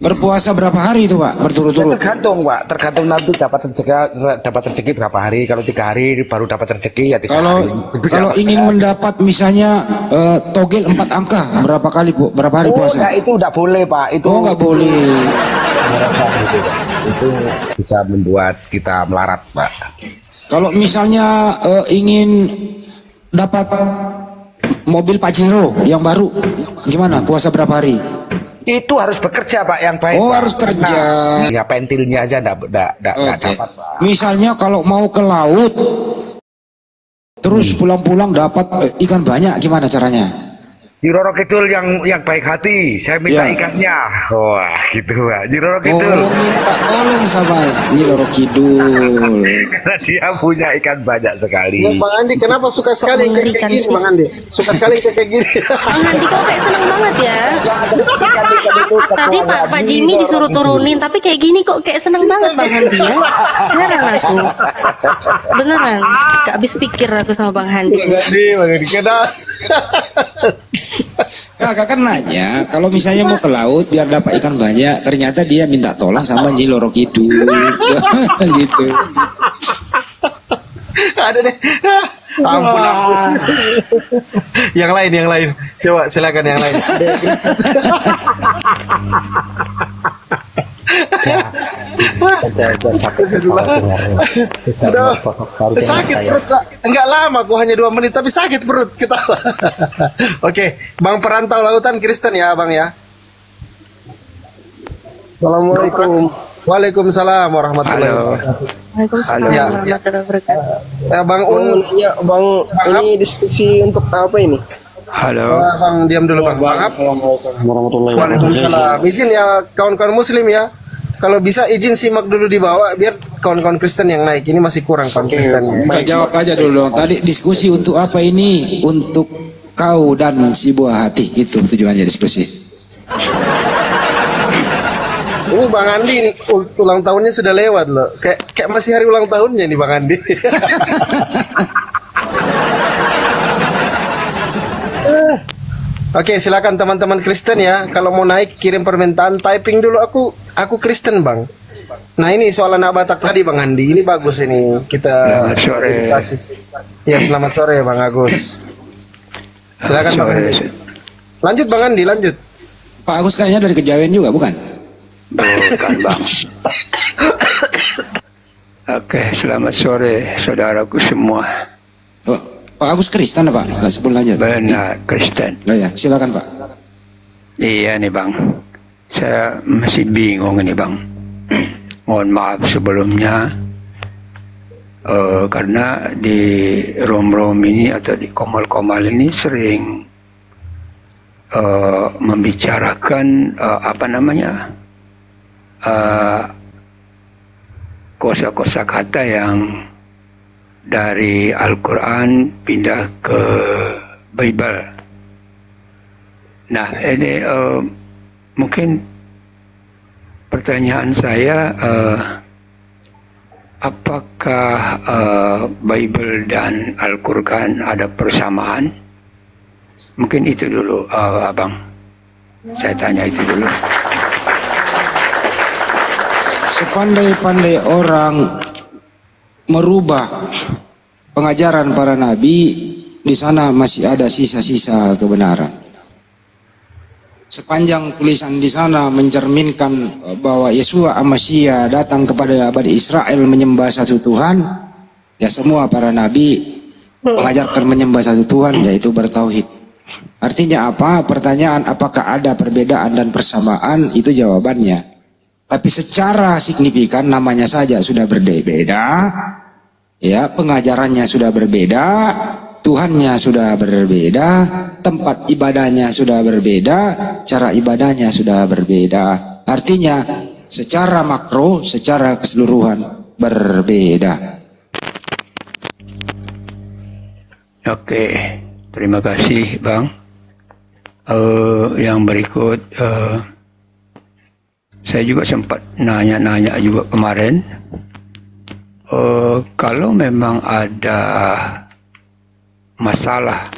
Berpuasa berapa hari itu Pak? Berturut-turut? Ya, tergantung nanti dapat rezeki berapa hari. Kalau 3 hari baru dapat rezeki ya 3 hari. Kalau ingin mendapat misalnya togel 4 angka berapa hari puasa? Oh, itu udah boleh Pak. Itu nggak boleh. Itu bisa membuat kita melarat Pak. Kalau misalnya ingin dapat mobil Pajero yang baru, gimana? Puasa berapa hari? Itu harus bekerja Pak yang baik. Oh Pak. Harus kerja. Ya pentilnya aja enggak dapat Pak. Misalnya kalau mau ke laut, terus pulang-pulang dapat ikan banyak, gimana caranya? Nyi Roro Kidul yang baik hati, saya minta ikannya. Wah, gitu Pak. Nyi Roro Kidul. Minta tolong sama Nyi Roro Kidul. Karena dia punya ikan banyak sekali. Ya, Bang Andi, kenapa suka sekali kayak gini, Bang Andi? Suka sekali kayak gini. Bang Andi kok kayak seneng banget ya. Tadi Pak Jimmy disuruh turunin, tapi kayak gini kok kayak seneng banget Bang Andi ya. Beneran aku. Beneran. Gak habis pikir aku sama Bang Andi. Bang Andi kenapa? Kakak kan nanya, kalau misalnya mau ke laut biar dapat ikan banyak, ternyata dia minta tolong sama Nyi Roro Kidul. Gitu. Ada deh. Ampun. Yang lain. Coba silakan yang lain. Udah sakit perut, enggak lama kok, hanya 2 menit tapi sakit perut ketawa. Oke, Bang Perantau Lautan Kristen ya Bang ya. Assalamualaikum. Waalaikumsalam warahmatullahi wabarakatuh. Waalaikumsalam warahmatullahi wabarakatuh. Ya Bang nanya, Bang, ini diskusi untuk apa ini? Halo. Bang, diam dulu Bang. Waalaikumsalam. Izin ya kawan-kawan muslim ya. Kalau bisa izin simak dulu di bawah biar kawan-kawan Kristen yang naik. Ini masih kurang kawan Kristen. Pak jawab aja dulu. Tadi diskusi untuk apa ini? Untuk kau dan si buah hati. Itu tujuannya diskusi. Ini Bang Andi ulang tahunnya sudah lewat loh. Kayak masih hari ulang tahunnya nih Bang Andi. Oke, silakan teman-teman Kristen ya. Kalau mau naik kirim permintaan, typing dulu aku Kristen Bang. Nah ini soal anak Batak tadi Bang Andi, ini bagus ini kita edukasi. Ya selamat sore Bang Agus. Silakan Bang Andi. Lanjut Bang Andi, lanjut. Pak Agus kayaknya dari Kejawen juga bukan? Bukan Bang. Oke, selamat sore saudaraku semua. Pak Agus Kristen Pak, sebelum lanjut. Benar, Kristen. Oh ya, silakan Pak. Iya nih Bang, saya masih bingung ini Bang. Mohon maaf sebelumnya, karena di rom-rom ini atau di komal-komal ini sering membicarakan kosa-kosa kata yang dari Al-Quran pindah ke Bible. Nah ini mungkin pertanyaan saya, apakah Bible dan Al-Quran ada persamaan? Mungkin itu dulu Abang, saya tanya itu dulu. Sepandai-pandai orang merubah pengajaran para nabi, di sana masih ada sisa-sisa kebenaran. Sepanjang tulisan di sana mencerminkan bahwa Yeshua Amasya datang kepada abadi Israel menyembah satu Tuhan, ya semua para nabi mengajarkan menyembah satu Tuhan, yaitu bertauhid. Artinya apa? Pertanyaan apakah ada perbedaan dan persamaan, itu jawabannya. Tapi secara signifikan namanya saja sudah berbeda, ya pengajarannya sudah berbeda, Tuhannya sudah berbeda, tempat ibadahnya sudah berbeda, cara ibadahnya sudah berbeda. Artinya secara makro, secara keseluruhan berbeda. Oke, terima kasih Bang. Yang berikut, saya juga sempat nanya-nanya juga kemarin, kalau memang ada masalah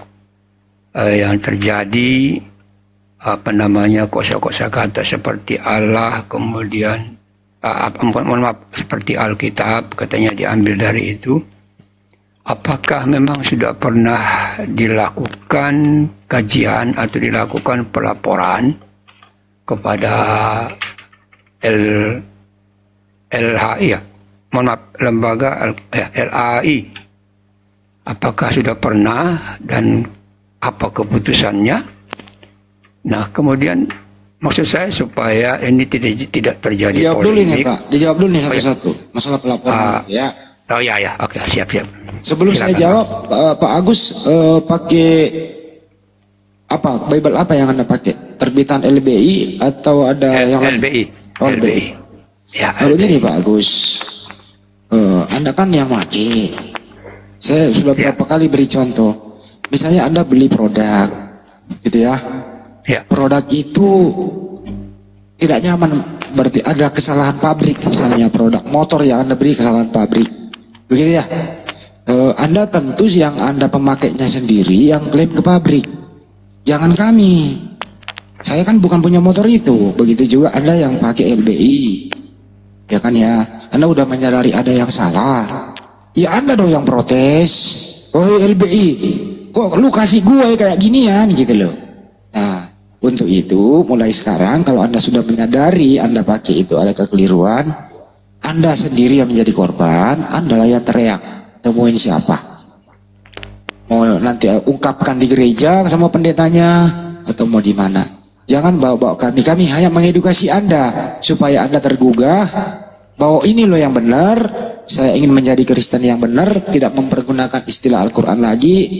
yang terjadi, kosa-kosa kata seperti Allah, kemudian seperti Alkitab katanya diambil dari itu, apakah memang sudah pernah dilakukan kajian atau dilakukan pelaporan kepada LHI ya, lembaga LAI, apakah sudah pernah dan apa keputusannya? Nah kemudian maksud saya supaya ini tidak terjadi dijawab dulu polemik. nih Pak, dijawab dulu nih satu-satu masalah pelaporan ya. Oh ya, oke, siap. Sebelum Silakan, saya jawab, Pak Agus pakai apa? Bible apa yang Anda pakai? Terbitan LBI atau ada yang lain? LBI. LBI. Ya, Kalau gini Pak Agus, Anda kan yang pakai. Saya sudah berapa kali beri contoh. Misalnya Anda beli produk, gitu ya. Produk itu tidak nyaman, berarti ada kesalahan pabrik. Misalnya produk motor yang Anda beli kesalahan pabrik. Begitu ya. Anda tentu yang Anda pemakainya sendiri yang klaim ke pabrik. Jangan kami. Saya kan bukan punya motor itu. Begitu juga Anda yang pakai LBI. Ya kan ya. Anda udah menyadari ada yang salah. Ya Anda dong yang protes. Oh LBI, kok lu kasih gue kayak ginian gitu loh. Nah, untuk itu mulai sekarang kalau Anda sudah menyadari Anda pakai itu ada kekeliruan, Anda sendiri yang menjadi korban, Anda lah yang teriak. Temuin siapa? Mau nanti ungkapkan di gereja sama pendetanya atau mau di mana? Jangan bawa-bawa kami. Kami hanya mengedukasi Anda supaya Anda tergugah bahwa ini loh yang benar. Saya ingin menjadi Kristen yang benar, tidak mempergunakan istilah Al-Quran lagi.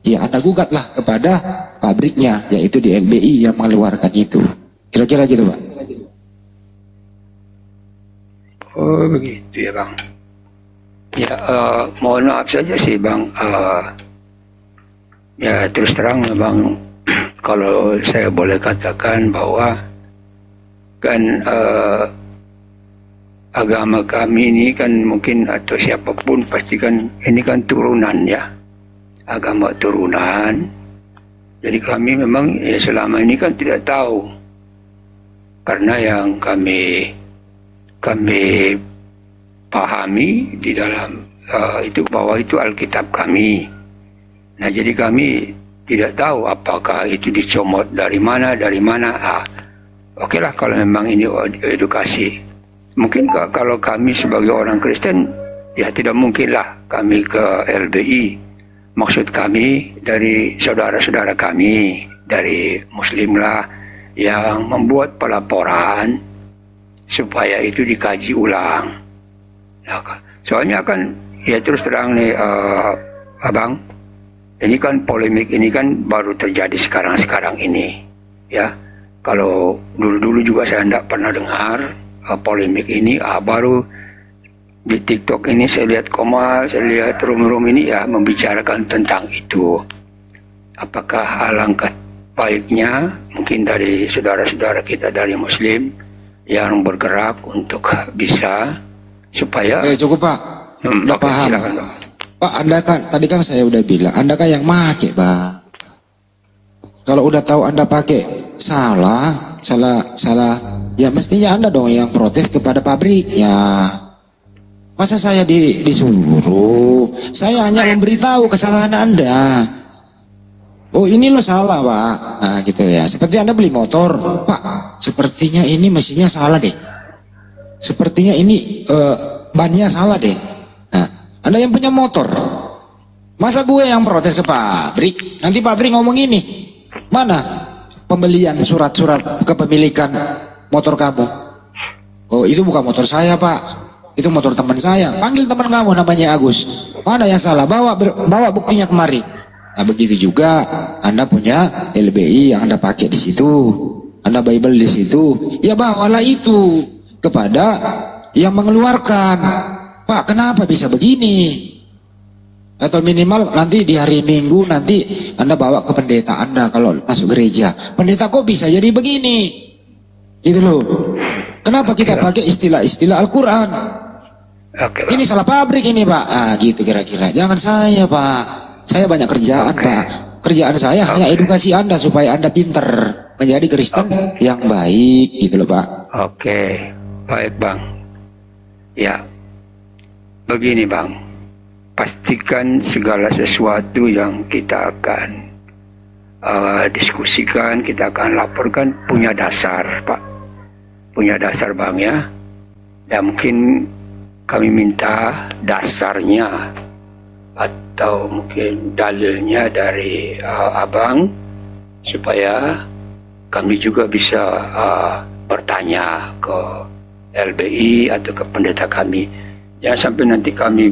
Ya Anda gugatlah kepada pabriknya, yaitu di LBI yang mengeluarkan itu. Kira-kira gitu Pak. Oh begitu ya Bang. Ya mohon maaf saja sih Bang. Ya terus terang Bang, kalau saya boleh katakan bahwa kan agama kami ini kan mungkin atau siapapun pasti kan ini kan turunan ya, agama turunan. Jadi kami memang ya selama ini kan tidak tahu, karena yang kami pahami di dalam itu bahwa itu Alkitab kami. Nah jadi kami tidak tahu apakah itu dicomot dari mana. Oke lah kalau memang ini edukasi. Mungkin kalau kami sebagai orang Kristen ya tidak mungkinlah kami ke LBI. Maksud kami dari saudara-saudara kami dari Muslim lah yang membuat pelaporan supaya itu dikaji ulang. Nah, soalnya kan ya terus terang nih Abang, ini kan polemik ini kan baru terjadi sekarang ini ya. Kalau dulu juga saya tidak pernah dengar polemik ini, baru di TikTok ini saya lihat saya lihat room ini ya membicarakan tentang itu. Apakah alangkah baiknya mungkin dari saudara-saudara kita dari Muslim yang bergerak untuk bisa supaya cukup Pak, udah paham silakan, Pak. Anda kan tadi kan saya udah bilang Anda kan yang make Pak. Kalau udah tahu Anda pakai salah ya mestinya Anda dong yang protes kepada pabriknya. Masa saya disuruh? Saya hanya memberitahu kesalahan Anda. Oh ini lo salah Pak. Nah gitu ya. Seperti Anda beli motor, Pak. Sepertinya ini mesinnya salah deh. Sepertinya ini bannya salah deh. Nah Anda yang punya motor, masa gue yang protes ke pabrik? Nanti pabrik ngomong ini, mana pembelian surat-surat kepemilikan motor kamu? Oh itu bukan motor saya Pak, itu motor teman saya. Panggil teman kamu namanya Agus. Mana yang salah? Bawa buktinya kemari. Nah begitu juga Anda punya LBI yang Anda pakai di situ, Anda Bible di situ, ya bawalah itu kepada yang mengeluarkan. Pak kenapa bisa begini? Atau minimal nanti di hari Minggu nanti Anda bawa ke pendeta Anda kalau masuk gereja. Pendeta kok bisa jadi begini? Gitu loh. Kenapa kita pakai istilah-istilah Al-Quran? Ini salah pabrik ini Pak. Ah gitu kira-kira. Jangan saya Pak. Saya banyak kerjaan Pak. Kerjaan saya hanya edukasi Anda supaya Anda pinter menjadi Kristen yang baik gitu loh Pak. Oke, baik Bang. Ya, begini Bang. Pastikan segala sesuatu yang kita akan diskusikan, kita akan laporkan punya dasar Pak. Punya dasar Bang ya. Dan mungkin kami minta dasarnya atau mungkin dalilnya dari Abang supaya kami juga bisa bertanya ke LBI atau ke pendeta kami. Jangan sampai nanti kami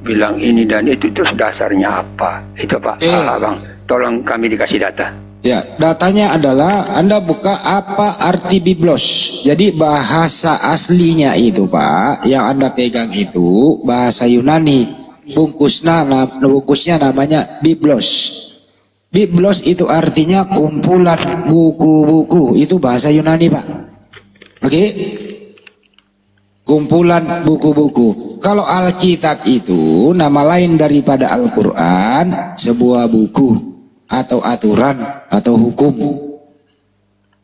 bilang ini dan itu terus dasarnya apa. Itu Pak Abang, tolong kami dikasih data. Ya, datanya adalah Anda buka apa arti biblos. Jadi bahasa aslinya itu Pak, yang Anda pegang itu bahasa Yunani. Bungkusnya namanya biblos. Biblos itu artinya kumpulan buku-buku. Itu bahasa Yunani Pak. Oke? Kumpulan buku-buku. Kalau Alkitab itu nama lain daripada Al-Quran, sebuah buku atau aturan atau hukum.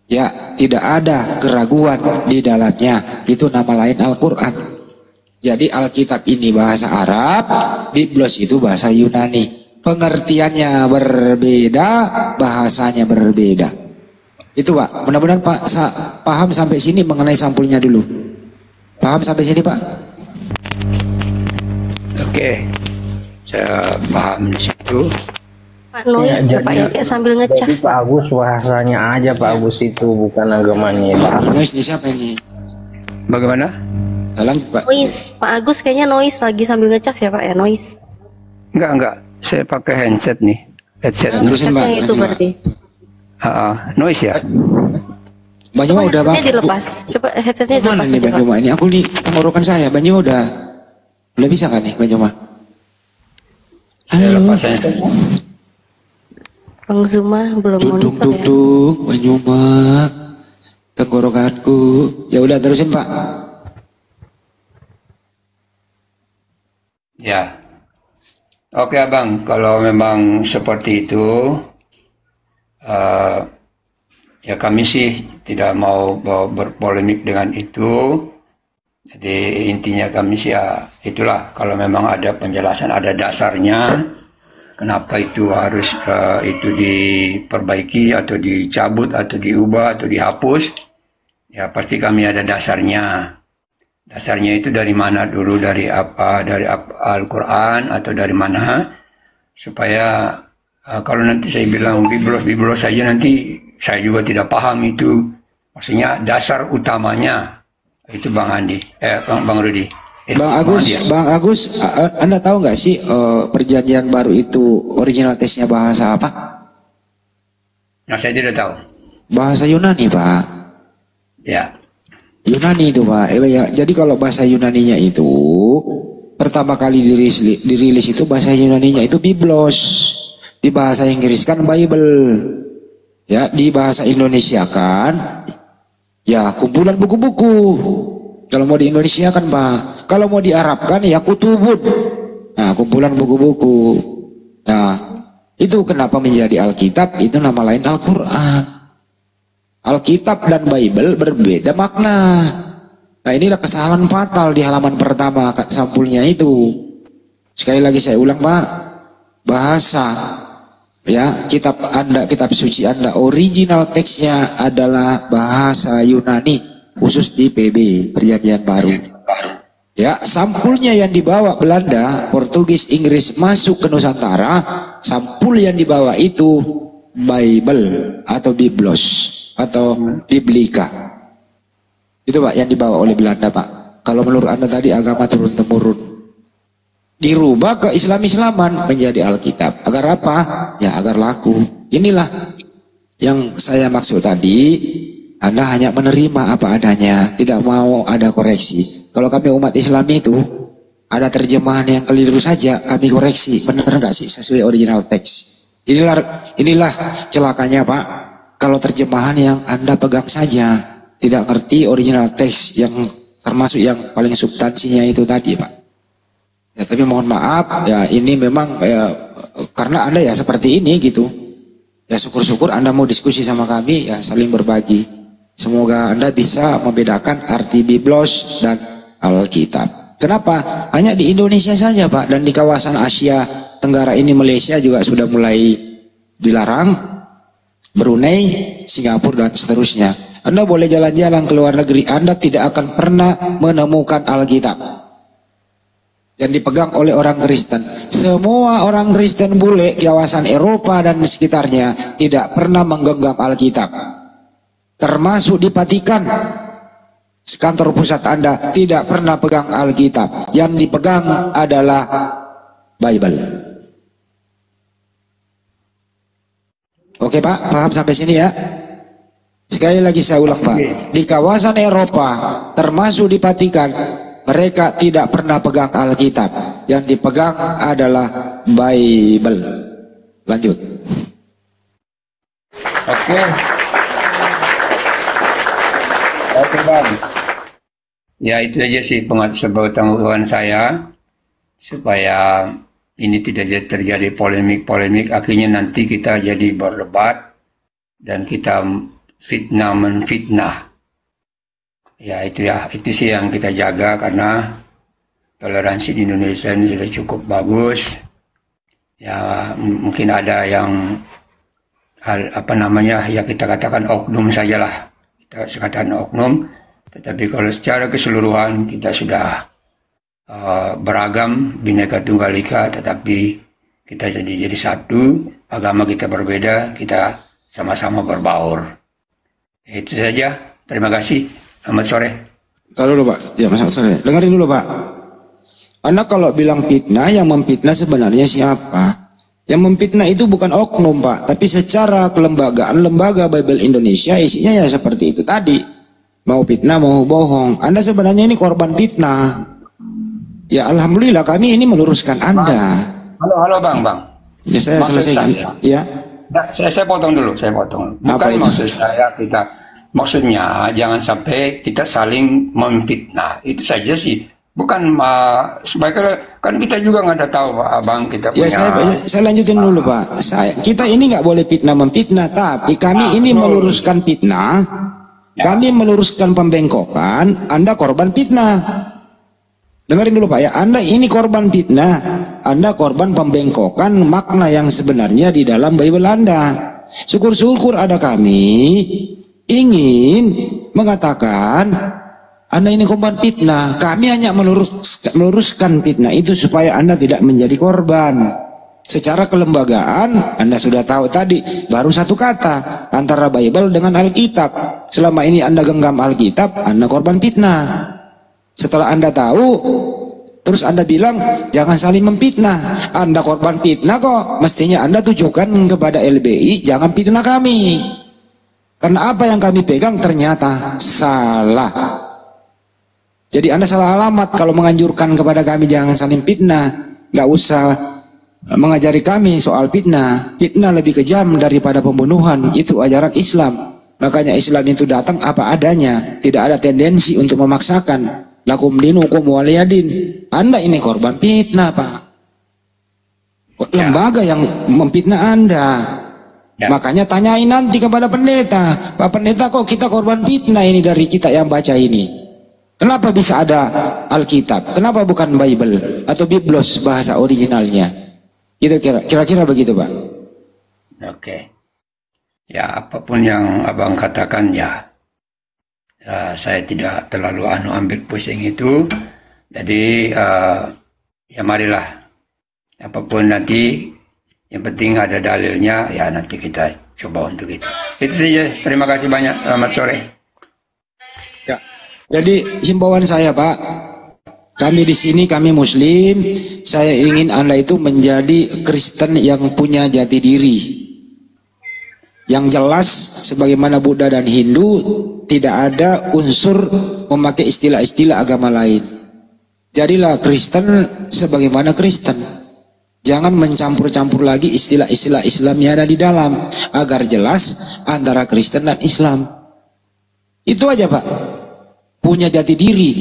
Ya, tidak ada keraguan di dalamnya. Itu nama lain Al-Quran. Jadi Alkitab ini bahasa Arab, Biblos itu bahasa Yunani. Pengertiannya berbeda, bahasanya berbeda. Itu Pak, mudah-mudahan Pak paham sampai sini mengenai sampulnya dulu. Paham sampai sini Pak? Oke, saya paham di situ. Pak Nois, Pak ya, kayak sambil ngecas. Jadi Pak Agus bahasanya aja Pak Agus itu bukan agamanya. Pak Nois ini siapa ini? Bagaimana? Lanjut Pak. Nois, Pak Agus kayaknya Nois lagi sambil ngecas ya Pak ya, Nois. Enggak. Saya pakai handset nih. Headset. Terusin Mbak. Yang itu berarti. Noise ya. Banyuma udah Pak. Headsetnya dilepas. Coba headsetnya dilepas. Mana nih aja, Pak. Banyuma ini? Aku di tenggorokan saya. Banyuma udah bisa kan nih Banyuma? Saya Halo. lepas handset. Bang Zuma belum Duduk monitor ya. duduk Banyuma. Tenggorokanku. Ya udah terusin Pak. Ya. Oke Abang, kalau memang seperti itu, ya kami sih tidak mau berpolemik dengan itu. Jadi intinya kami sih ya itulah, kalau memang ada penjelasan, ada dasarnya, kenapa itu harus itu diperbaiki atau dicabut atau diubah atau dihapus, ya pasti kami ada dasarnya. Dasarnya itu dari mana dulu, dari apa, dari Al-Quran atau dari mana, supaya kalau nanti saya bilang biblos saja nanti saya juga tidak paham itu. Maksudnya dasar utamanya itu Bang Andi, Bang Rudi. Bang Agus, Anda tahu nggak sih perjanjian baru itu original teksnya bahasa apa? Nah saya tidak tahu. Bahasa Yunani Pak. Ya. Yunani itu Pak. Ya, jadi kalau bahasa Yunaninya itu pertama kali dirilis itu bahasa Yunaninya itu Biblos. Di bahasa Inggris kan Bible. Ya, di bahasa Indonesia kan ya kumpulan buku-buku. Kalau mau di Indonesia kan Pak. Kalau mau di Arab kan ya kutubun. Nah, kumpulan buku-buku. Nah, itu kenapa menjadi Alkitab, itu nama lain Al-Qur'an. Alkitab dan Bible berbeda makna. Nah inilah kesalahan fatal di halaman pertama sampulnya itu. Sekali lagi saya ulang Pak, bahasa ya kitab Anda, kitab suci Anda, original teksnya adalah bahasa Yunani, khusus di PB Perjanjian Baru. Ya, sampulnya yang dibawa Belanda, Portugis, Inggris masuk ke Nusantara, sampul yang dibawa itu Bible atau Biblos atau Biblika. Itu Pak yang dibawa oleh Belanda Pak. Kalau menurut Anda tadi agama turun-temurun, dirubah ke Islam-Islaman menjadi Alkitab. Agar apa? Ya agar laku. Inilah yang saya maksud tadi. Anda hanya menerima apa adanya, tidak mau ada koreksi. Kalau kami umat Islam itu ada terjemahan yang keliru saja, kami koreksi. Benar nggak sih sesuai original teks? Inilah celakanya Pak. Kalau terjemahan yang Anda pegang saja, tidak ngerti original teks yang termasuk yang paling substansinya itu tadi Pak. Ya tapi mohon maaf, ya ini memang ya, karena Anda ya seperti ini gitu. Ya syukur-syukur Anda mau diskusi sama kami, ya saling berbagi. Semoga Anda bisa membedakan arti Biblos dan Alkitab. Kenapa? Hanya di Indonesia saja Pak, dan di kawasan Asia Tenggara ini, Malaysia juga sudah mulai dilarang. Brunei, Singapura dan seterusnya. Anda boleh jalan-jalan ke luar negeri, Anda tidak akan pernah menemukan Alkitab yang dipegang oleh orang Kristen. Semua orang Kristen bule di kawasan Eropa dan sekitarnya tidak pernah menggenggam Alkitab. Termasuk di Vatikan, kantor pusat Anda tidak pernah pegang Alkitab. Yang dipegang adalah Bible. Oke Pak, paham sampai sini ya? Sekali lagi saya ulang Pak, di kawasan Eropa, termasuk di Vatikan, mereka tidak pernah pegang Alkitab. Yang dipegang adalah Bible. Lanjut. Oke. Oke Bang. Ya itu aja sih pengetahuan saya, supaya ini tidak terjadi polemik-polemik, akhirnya nanti kita jadi berdebat dan kita fitnah menfitnah. Ya itu sih yang kita jaga, karena toleransi di Indonesia ini sudah cukup bagus. Ya mungkin ada yang ya kita katakan oknum sajalah. Kita katakan oknum, Tetapi kalau secara keseluruhan kita sudah beragam, Bhinneka Tunggal Ika, tetapi kita jadi satu, agama kita berbeda, kita sama-sama berbaur. Itu saja. Terima kasih. Selamat sore. Kalau dulu Pak, ya Mas sore. Dengarin dulu Pak. Anda kalau bilang fitnah, yang memfitnah sebenarnya siapa? Yang memfitnah itu bukan oknum Pak, tapi secara kelembagaan lembaga Bible Indonesia isinya ya seperti itu tadi. Mau fitnah, mau bohong. Anda sebenarnya ini korban fitnah. Ya Alhamdulillah kami ini meluruskan Anda. Halo Bang. Ya saya selesaikan. Ya. Nah, saya potong dulu. Bukan maksud saya maksudnya jangan sampai kita saling memfitnah. Itu saja sih. Bukan sebaiknya kan kita juga nggak ada tahu Pak Abang kita punya. Ya saya lanjutin dulu Pak. Kita ini nggak boleh fitnah memfitnah, tapi kami ini meluruskan fitnah. Kami meluruskan pembengkokan. Anda korban fitnah. Dengarin dulu Pak ya. Anda ini korban fitnah. Anda korban pembengkokan makna yang sebenarnya di dalam Bible Anda. Syukur-syukur ada kami ingin mengatakan Anda ini korban fitnah. Kami hanya meluruskan fitnah itu supaya Anda tidak menjadi korban. Secara kelembagaan Anda sudah tahu tadi, baru satu kata antara Bible dengan Alkitab. Selama ini Anda genggam Alkitab, Anda korban fitnah. Setelah Anda tahu, terus Anda bilang jangan saling memfitnah. Anda korban fitnah kok. Mestinya Anda tujukan kepada LBI, jangan fitnah kami. Karena apa yang kami pegang ternyata salah. Jadi Anda salah alamat kalau menganjurkan kepada kami jangan saling fitnah. Gak usah mengajari kami soal fitnah. Fitnah lebih kejam daripada pembunuhan. Itu ajaran Islam. Makanya Islam itu datang apa adanya. Tidak ada tendensi untuk memaksakan. Lakum dinukum waliyadin. Anda ini korban fitnah Pak. Lembaga yang memfitnah Anda. Makanya tanyain nanti kepada pendeta. Pak pendeta kok kita korban fitnah ini dari kita yang baca ini. Kenapa bisa ada Alkitab? Kenapa bukan Bible atau Biblos bahasa originalnya? Itu kira-kira begitu Pak. Oke. Ya apapun yang Abang katakan ya. Saya tidak terlalu ambil pusing itu. Jadi ya marilah apapun nanti yang penting ada dalilnya ya nanti kita coba untuk itu. Itu saja. Terima kasih banyak. Selamat sore. Ya. Jadi himbauan saya Pak, kami di sini kami Muslim. Saya ingin Anda itu menjadi Kristen yang punya jati diri. Yang jelas sebagaimana Buddha dan Hindu tidak ada unsur memakai istilah-istilah agama lain. Jadilah Kristen sebagaimana Kristen. Jangan mencampur-campur lagi istilah-istilah Islam yang ada di dalam agar jelas antara Kristen dan Islam. Itu aja Pak. Punya jati diri,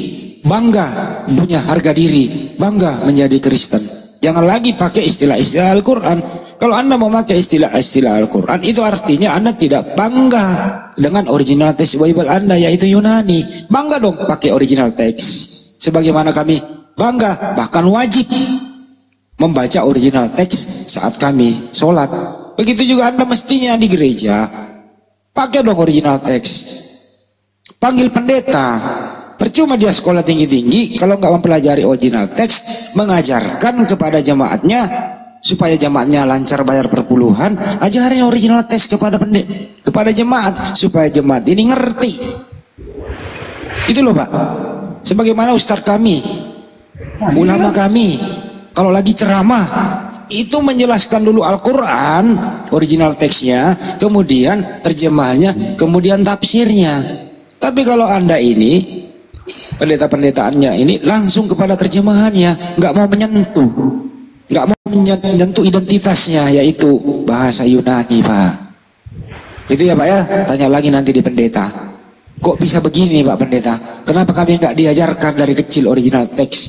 bangga punya harga diri, bangga menjadi Kristen. Jangan lagi pakai istilah-istilah Al-Quran. Kalau Anda memakai istilah-istilah Al-Quran, itu artinya Anda tidak bangga dengan original teks Bible Anda, yaitu Yunani. Bangga dong pakai original teks. Sebagaimana kami bangga, bahkan wajib membaca original teks saat kami sholat. Begitu juga Anda mestinya di gereja, pakai dong original teks. Panggil pendeta. Percuma dia sekolah tinggi-tinggi kalau nggak mempelajari original teks, mengajarkan kepada jemaatnya supaya jemaatnya lancar bayar perpuluhan, ajarin original teks kepada jemaat supaya jemaat ini ngerti. Itu loh Pak. Sebagaimana ustaz kami, ulama kami, kalau lagi ceramah itu menjelaskan dulu Al-Quran original teksnya, kemudian terjemahannya, kemudian tafsirnya. Tapi kalau Anda ini pendeta-pendetaannya ini langsung kepada terjemahannya, nggak mau menyentuh identitasnya, yaitu bahasa Yunani Pak. Itu ya Pak ya. Tanya lagi nanti di pendeta, kok bisa begini Pak pendeta? Kenapa kami nggak diajarkan dari kecil original teks?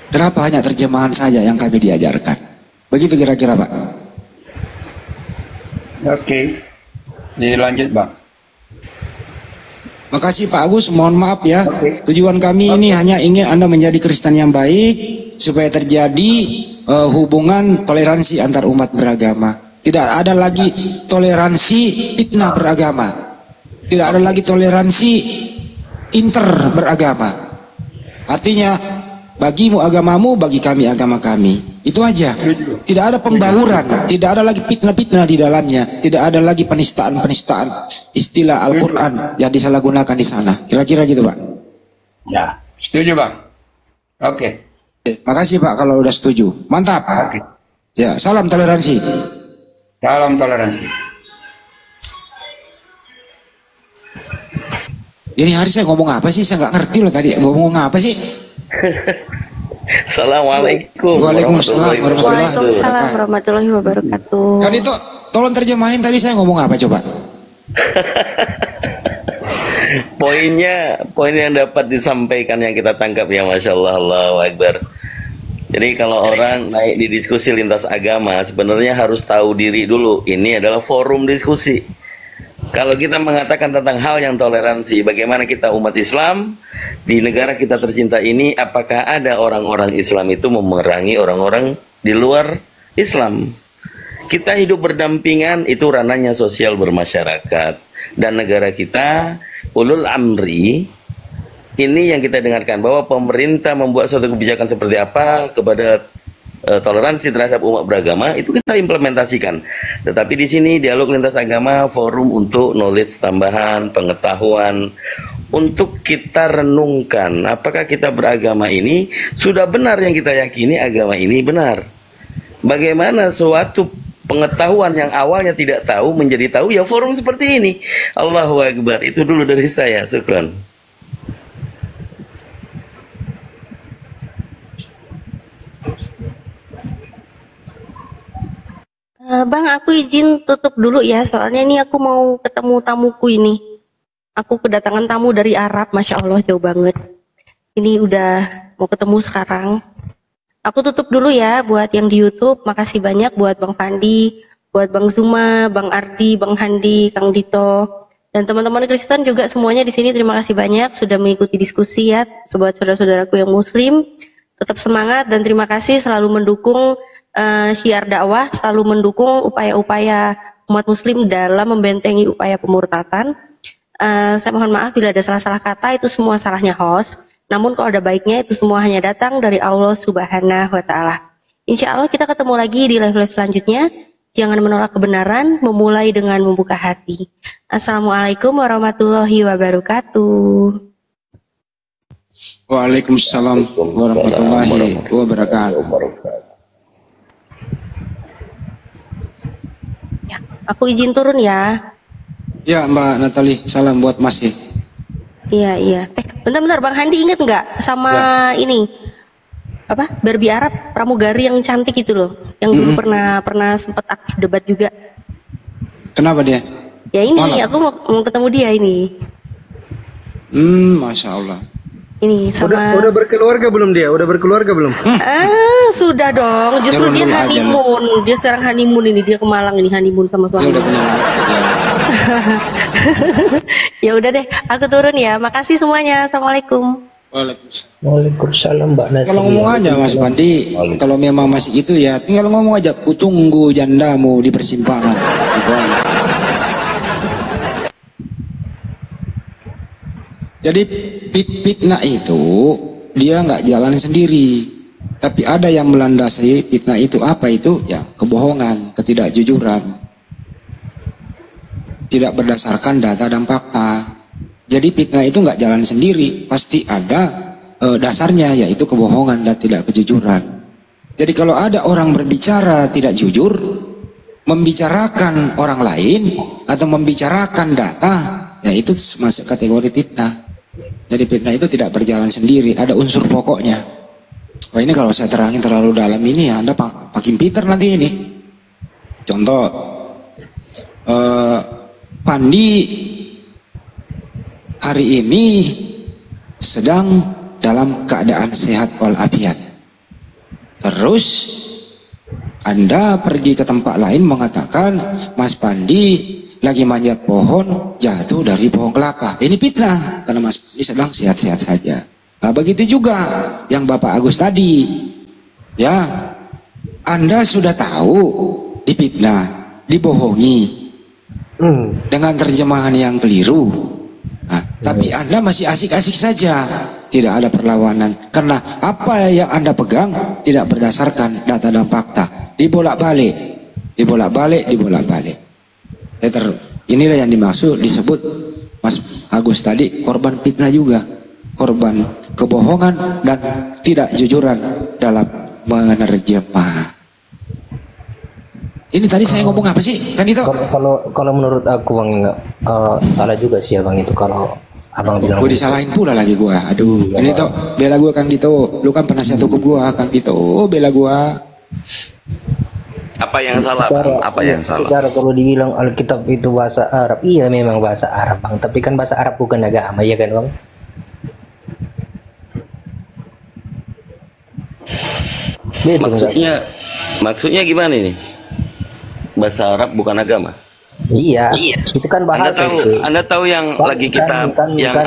Kenapa hanya terjemahan saja yang kami diajarkan? Begitu kira-kira Pak. Oke, dilanjut Bang. Makasih Pak Agus, mohon maaf ya. Tujuan kami ini hanya ingin Anda menjadi Kristen yang baik supaya terjadi hubungan toleransi antar umat beragama. Tidak ada lagi toleransi fitnah beragama. Tidak ada lagi toleransi inter beragama. Artinya bagimu agamamu, bagi kami agama kami. Itu aja. Tidak ada pembauran, tidak ada lagi fitnah-fitnah di dalamnya, tidak ada lagi penistaan-penistaan istilah Al-Qur'an yang disalahgunakan di sana. Kira-kira gitu, Pak. Ya, setuju Bang. Oke. Makasih Pak kalau udah setuju. Mantap. Oke. Ya, salam toleransi. Salam toleransi. Ini hari saya ngomong apa sih? Saya nggak ngerti loh tadi. Ngomong apa sih? Assalamualaikum. Waalaikumsalam Waalaikumsalam warahmatullahi wabarakatuh. Kan itu tolong terjemahin tadi saya ngomong apa coba? Poin yang dapat disampaikan yang kita tangkap ya, Masya Allah, Allahu Akbar. Jadi kalau orang naik di diskusi lintas agama, sebenarnya harus tahu diri dulu. Ini adalah forum diskusi. Kalau kita mengatakan tentang hal yang toleransi, bagaimana kita umat Islam di negara kita tercinta ini, apakah ada orang-orang Islam itu memerangi orang-orang di luar Islam? Kita hidup berdampingan, itu ranahnya sosial bermasyarakat. Dan negara kita, ulul amri, ini yang kita dengarkan, bahwa pemerintah membuat suatu kebijakan seperti apa kepada toleransi terhadap umat beragama, itu kita implementasikan. Tetapi di sini dialog lintas agama, forum untuk knowledge tambahan, pengetahuan, untuk kita renungkan apakah kita beragama ini sudah benar yang kita yakini agama ini benar. Bagaimana suatu pengetahuan yang awalnya tidak tahu menjadi tahu, ya forum seperti ini. Allahu Akbar. Itu dulu dari saya. Syukran. Bang, aku izin tutup dulu ya, soalnya ini aku mau ketemu tamuku ini. Aku kedatangan tamu dari Arab, Masya Allah jauh banget. Ini udah mau ketemu sekarang. Aku tutup dulu ya buat yang di YouTube. Makasih banyak buat Bang Fandi, buat Bang Zuma, Bang Ardi, Bang Handi, Kang Dito, dan teman-teman Kristen juga semuanya di sini. Terima kasih banyak sudah mengikuti diskusi ya, buat saudara-saudaraku yang Muslim. Tetap semangat dan terima kasih selalu mendukung syiar dakwah, selalu mendukung upaya-upaya umat Muslim dalam membentengi upaya pemurtatan. Saya mohon maaf bila ada salah-salah kata, itu semua salahnya host. Namun kalau ada baiknya, itu semua hanya datang dari Allah Subhanahu wa Ta'ala. Insya Allah kita ketemu lagi di live-live selanjutnya. Jangan menolak kebenaran, memulai dengan membuka hati. Assalamualaikum warahmatullahi wabarakatuh. Waalaikumsalam warahmatullahi wabarakatuh. Ya, aku izin turun ya. Ya Mbak Natali, salam buat Mas ya. Iya. Bentar-bentar, Bang Handi inget nggak sama ini apa Barbie Arab pramugari yang cantik itu loh, yang dulu pernah sempat aktif debat juga. Kenapa dia? Ya ini, aku mau ketemu dia ini. Masya Allah. Ini sama. Udah berkeluarga belum dia? Udah berkeluarga belum? Sudah dong. Justru dia honeymoon. Dia sekarang honeymoon ini, dia ke Malang ini honeymoon sama suami. Ya udah deh, aku turun ya. Makasih semuanya. Assalamualaikum. Waalaikumsalam Mbak Nasi. Kalau ngomong aja Mas Bandi, kalau memang masih gitu ya, tinggal ngomong aja, kutunggu jandamu di persimpangan. Gitu. Jadi fitnah itu dia nggak jalan sendiri, tapi ada yang melandasi fitnah itu. Apa itu? Ya kebohongan, ketidakjujuran, tidak berdasarkan data dan fakta. Jadi fitnah itu nggak jalan sendiri, pasti ada dasarnya, yaitu kebohongan dan tidak kejujuran. Jadi kalau ada orang berbicara tidak jujur, membicarakan orang lain atau membicarakan data, ya itu masuk kategori fitnah. Jadi fitnah itu tidak berjalan sendiri, ada unsur pokoknya. Wah ini kalau saya terangin terlalu dalam ini ya, Anda makin pinter nanti ini. Contoh, Pandi hari ini sedang dalam keadaan sehat walafiat. Terus Anda pergi ke tempat lain mengatakan Mas Pandi lagi manjat pohon, jatuh dari pohon kelapa. Ini fitnah karena Mas Pandi sedang sehat-sehat saja. Nah, begitu juga yang Bapak Agus tadi. Ya, Anda sudah tahu difitnah, dibohongi dengan terjemahan yang keliru. Nah, tapi Anda masih asik-asik saja, tidak ada perlawanan. Karena apa yang Anda pegang tidak berdasarkan data dan fakta. Dibolak-balik. Inilah yang dimaksud disebut Mas Agus tadi korban fitnah juga, korban kebohongan dan tidak jujuran dalam menerjemah. Ini tadi saya ngomong apa sih? Kan itu. Kalau menurut aku Bang enggak salah juga sih ya Bang itu kalau Abang bilang. Gue disalahin pula lagi gua. Aduh, ini tuh bela gua Kang Dito. Lu kan penasihat hukum gua, Kang Dito. Oh, bela gua. Apa yang salah, Bang? Apa yang salah? Secara kalau dibilang Alkitab itu bahasa Arab, iya memang bahasa Arab, Bang. Tapi kan bahasa Arab bukan agama, ya kan, Bang? Maksudnya gimana ini? Bahasa Arab bukan agama? Iya. Itu kan bahasa. Anda tahu yang lagi kita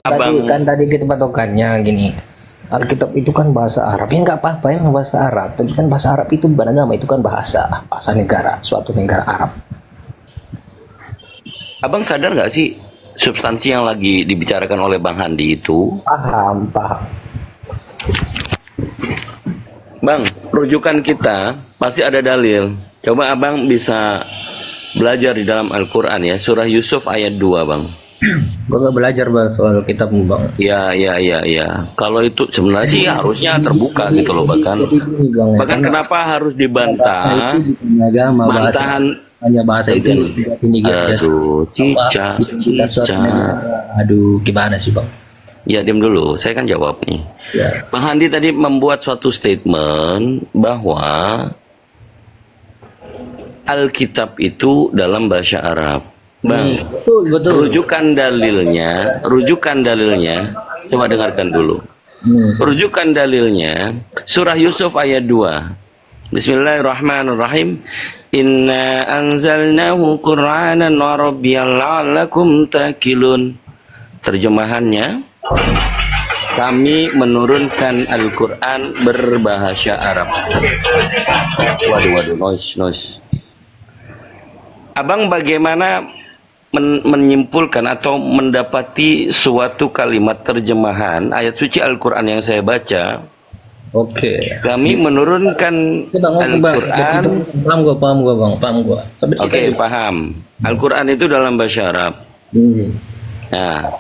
Abang tadi kita patokannya gini. Alkitab itu kan bahasa Arab. Ya nggak apa-apa emang bahasa Arab. Tapi kan bahasa Arab itu bukan agama, itu kan bahasa negara, suatu negara Arab. Abang sadar nggak sih substansi yang lagi dibicarakan oleh Bang Handi itu? Paham. Bang, rujukan kita pasti ada dalil. Coba Abang bisa belajar di dalam Al-Quran ya, surah Yusuf ayat 2, Bang. Gua gak belajar Bang soal kitab Bang. Ya. Kalau itu sebenarnya sih harusnya terbuka gitu loh, bahkan kenapa harus dibantah? Bantahan hanya bahasa itu. Aduh, cica. Aduh, gimana sih Bang? Ya, diam dulu, saya kan jawab nih. Ya. Bang Handi tadi membuat suatu statement bahwa Alkitab itu dalam bahasa Arab. Bang, betul. Rujukan dalilnya, coba dengarkan dulu. Rujukan dalilnya, surah Yusuf ayat 2. Bismillahirrahmanirrahim. Inna anzalnahu Qur'anan Arabiyyan la'allakum ta'qilun. Terjemahannya, kami menurunkan Al-Quran berbahasa Arab. Waduh, noise. Abang bagaimana menyimpulkan atau mendapati suatu kalimat terjemahan ayat suci Al-Quran yang saya baca? Oke. Kami menurunkan Al-Quran. Paham gua. Oke, paham. Al-Quran itu dalam bahasa Arab. Nah,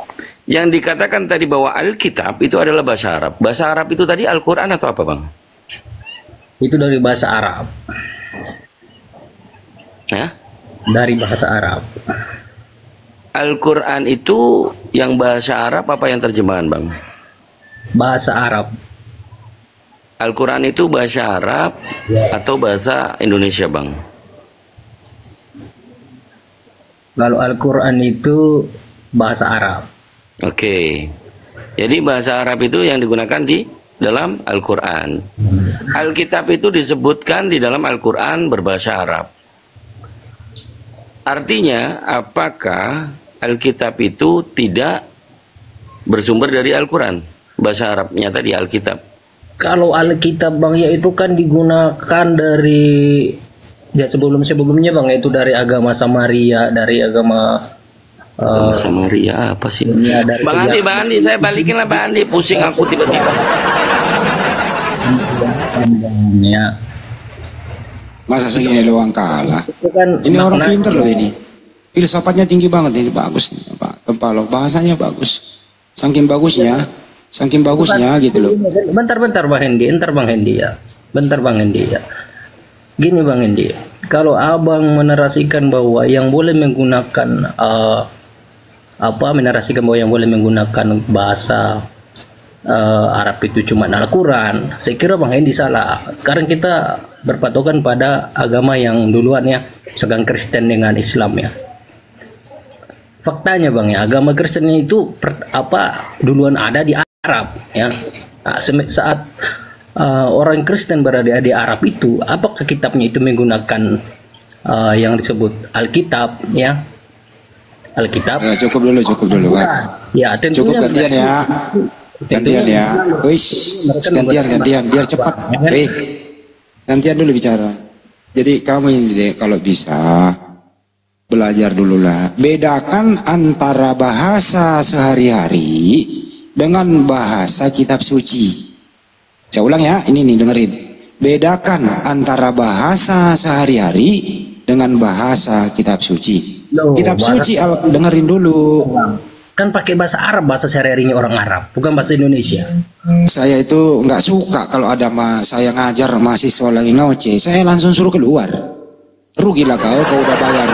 yang dikatakan tadi bahwa Alkitab itu adalah bahasa Arab. Bahasa Arab itu tadi Al-Quran atau apa, Bang? Itu dari bahasa Arab. Dari bahasa Arab. Al-Quran itu yang bahasa Arab apa yang terjemahan, Bang? Bahasa Arab. Al-Quran itu bahasa Arab atau bahasa Indonesia, Bang? Kalau Al-Quran itu bahasa Arab. Oke. Jadi bahasa Arab itu yang digunakan di dalam Al-Quran. Alkitab itu disebutkan di dalam Al-Quran berbahasa Arab. Artinya, apakah Alkitab itu tidak bersumber dari Al-Quran? Bahasa Arabnya tadi Alkitab. Kalau Alkitab Bang ya itu kan digunakan dari sebelumnya Bang, itu dari agama Samaria, dari agama Samaria apa sih? Ya, Bang Andi, saya balikin lah Bang Andi, pusing aku tiba-tiba. Ya. Masa segini doang kalah? Ini orang pinter loh ini. Filsafatnya tinggi banget ini, bagus Pak Tempalo, bahasanya bagus. Saking bagusnya gitu loh. Bentar Bang Hendi, Bentar Bang Hendi ya. Gini Bang Hendi, kalau Abang menerasikan bahwa yang boleh menggunakan bahasa Arab itu cuma Al-Quran, saya kira Bang Hendi salah. Sekarang kita berpatokan pada agama yang duluan ya, sedang Kristen dengan Islam ya. Faktanya Bang ya, agama Kristen itu duluan ada di Arab ya. Nah, saat orang Kristen berada di Arab itu, apakah kitabnya itu menggunakan yang disebut Alkitab ya? Alkitab. Cukup dulu Pak. Ya, tentunya cukup gantian ya. Gantian biar cepat. Gantian dulu bicara. Jadi kamu ini deh, kalau bisa belajar dulu lah. Bedakan antara bahasa sehari-hari dengan bahasa kitab suci. Saya ulang ya, ini nih dengerin. Bedakan antara bahasa sehari-hari dengan bahasa kitab suci. Kitab suci dengerin dulu. Kan pakai bahasa Arab, bahasa sehari-harinya orang Arab, bukan bahasa Indonesia. Saya itu nggak suka kalau ada saya ngajar mahasiswa lagi ngoceh, saya langsung suruh keluar. Rugilah kau udah bayar.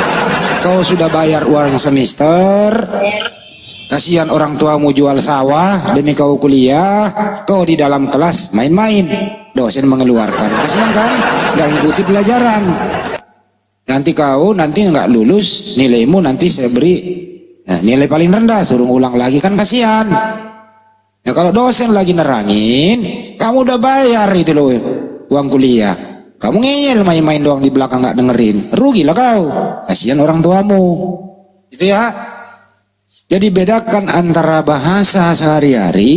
Kau sudah bayar uang semester. Kasihan orang tuamu jual sawah demi kau kuliah. Kau di dalam kelas main-main. Dosen mengeluarkan. Kasihan kan? Nggak ikuti pelajaran. Nanti kau nggak lulus, nilaimu nanti saya beri nilai paling rendah, suruh ulang lagi, kan kasihan. Ya kalau dosen lagi nerangin, kamu udah bayar itu loh uang kuliah, kamu ngeyel main-main doang di belakang nggak dengerin, rugilah kau, kasihan orang tuamu. Itu ya. Jadi bedakan antara bahasa sehari-hari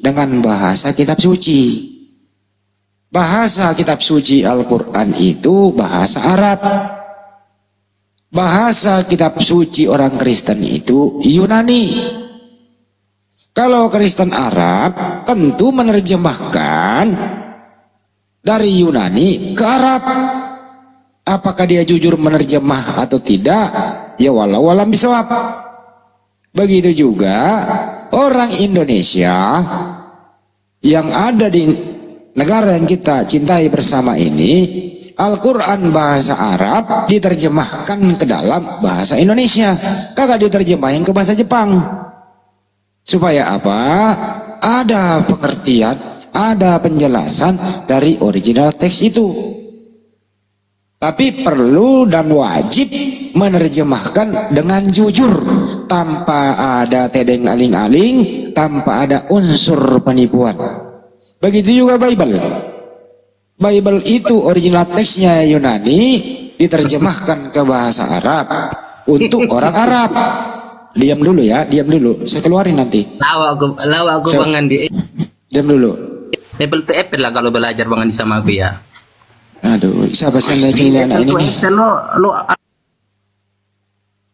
dengan bahasa kitab suci. Bahasa kitab suci Al-Quran itu bahasa Arab. Bahasa kitab suci orang Kristen itu Yunani. Kalau Kristen Arab tentu menerjemahkan dari Yunani ke Arab. Apakah dia jujur menerjemah atau tidak? Ya walau alam bisawab. Begitu juga orang Indonesia yang ada di negara yang kita cintai bersama ini, Al-Quran bahasa Arab diterjemahkan ke dalam bahasa Indonesia, kagak diterjemahin ke bahasa Jepang. Supaya apa? Ada pengertian, ada penjelasan dari original teks itu. Tapi perlu dan wajib menerjemahkan dengan jujur, tanpa ada tedeng aling-aling, tanpa ada unsur penipuan. Begitu juga Bible. Bible itu original teksnya Yunani, diterjemahkan ke bahasa Arab untuk orang Arab. Diam dulu ya, diam dulu. Saya keluarin nanti. Lawa aku Bang Andi. Diam dulu. Apple to Apple lah kalau belajar Bang Andi sama aku ya. Aduh, siapa sih yang ini anak ini?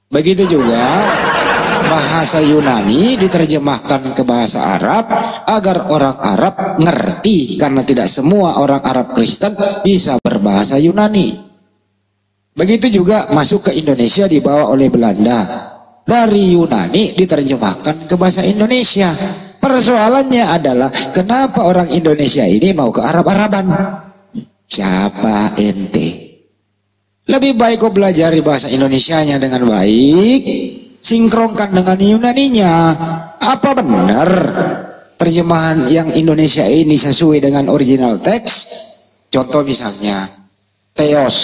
Begitu juga bahasa Yunani diterjemahkan ke bahasa Arab agar orang Arab ngerti, karena tidak semua orang Arab Kristen bisa berbahasa Yunani. Begitu juga masuk ke Indonesia dibawa oleh Belanda, dari Yunani diterjemahkan ke bahasa Indonesia. Persoalannya adalah kenapa orang Indonesia ini mau ke Arab-Araban? Siapa ente? Lebih baik kau belajar bahasa Indonesianya dengan baik, sinkronkan dengan Yunaninya. Apa benar terjemahan yang Indonesia ini sesuai dengan original teks? Contoh misalnya Theos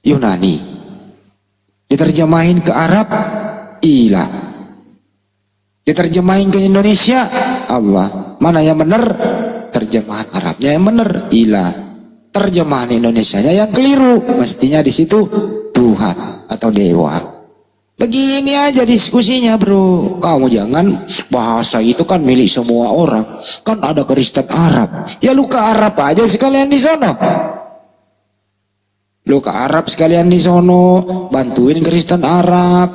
Yunani diterjemahin ke Arab ilah, diterjemahin ke Indonesia Allah. Mana yang benar? Terjemahan Arabnya yang benar ilah, terjemahan Indonesianya yang keliru, mestinya di situ Tuhan atau dewa. Begini aja diskusinya bro. Kamu jangan, bahasa itu kan milik semua orang, kan ada Kristen Arab, ya lu ke Arab aja sekalian di sono. Lu ke Arab sekalian di sono, bantuin Kristen Arab,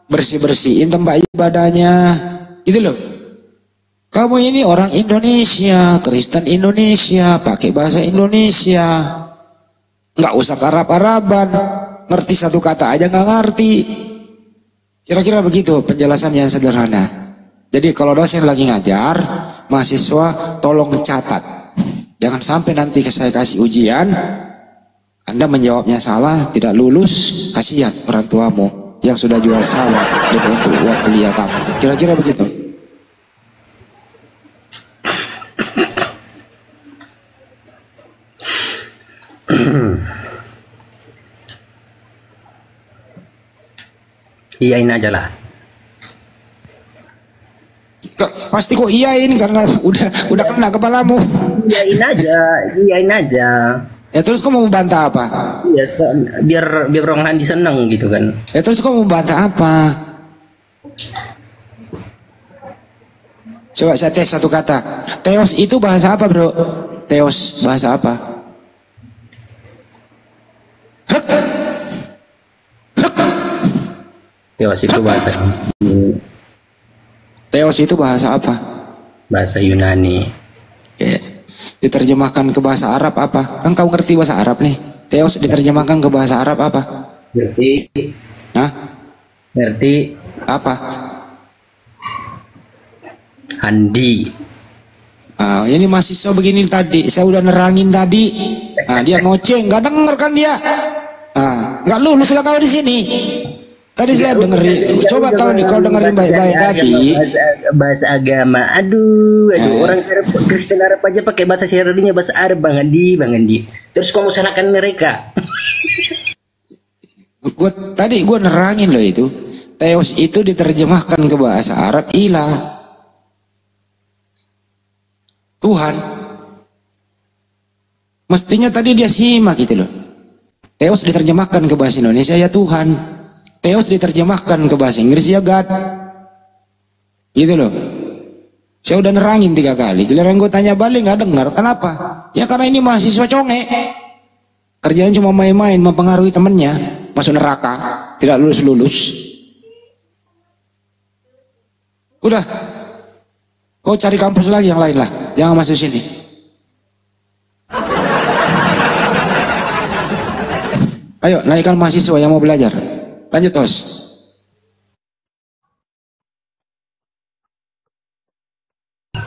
bersih-bersihin tempat ibadahnya, gitu loh. Kamu ini orang Indonesia, Kristen Indonesia, pakai bahasa Indonesia. Nggak usah ke Arab-Araban, ngerti satu kata aja nggak ngerti. Kira-kira begitu penjelasan yang sederhana. Jadi kalau dosen lagi ngajar, mahasiswa tolong catat. Jangan sampai nanti saya kasih ujian, Anda menjawabnya salah, tidak lulus, kasihan orang tuamu yang sudah jual sawah demi untuk uang kuliah kamu. Kira-kira begitu. Iyain aja lah. Pasti kok iyain karena udah kena kepalamu. Iyain aja. Ya terus kamu mau bantah apa? Iya, biar orang Handi seneng gitu kan. Ya terus kamu mau bantah apa? Coba saya tes satu kata. Theos itu bahasa apa bro? Theos bahasa apa? Teos itu bahasa Teos itu bahasa apa? bahasa Yunani. Ya. Diterjemahkan ke bahasa Arab apa? Kan kau ngerti bahasa Arab nih. Teos diterjemahkan ke bahasa Arab apa? Ngerti? Hah? Ngerti? Apa? Handi. Ah, ini mahasiswa begini tadi, saya udah nerangin tadi. Ah, dia ngoceh, nggak denger kan dia? Ah, nggak lulus lah kau di sini. Tadi saya dengerin, coba kau nih, kau dengerin baik-baik tadi. Bahasa agama, aduh, orang Arab, Kristen Arab aja pakai bahasa syariahnya bahasa Arab, Bang Andi. Terus kamu salahkan mereka. Tadi gue nerangin loh itu. Teos itu diterjemahkan ke bahasa Arab ilah. Tuhan. Mestinya tadi dia simak gitu loh. Teos diterjemahkan ke bahasa Indonesia ya Tuhan. Teos diterjemahkan ke bahasa Inggris ya God. Gitu loh. Saya udah nerangin 3 kali. Giliran gue tanya balik nggak dengar. Kenapa? Ya karena ini mahasiswa conge. Kerjaan cuma main-main, mempengaruhi temennya, masuk neraka, tidak lulus-lulus. Udah, kau cari kampus lagi yang lain lah, jangan masuk sini. Ayo, naikkan mahasiswa yang mau belajar. Lanjut, Tos.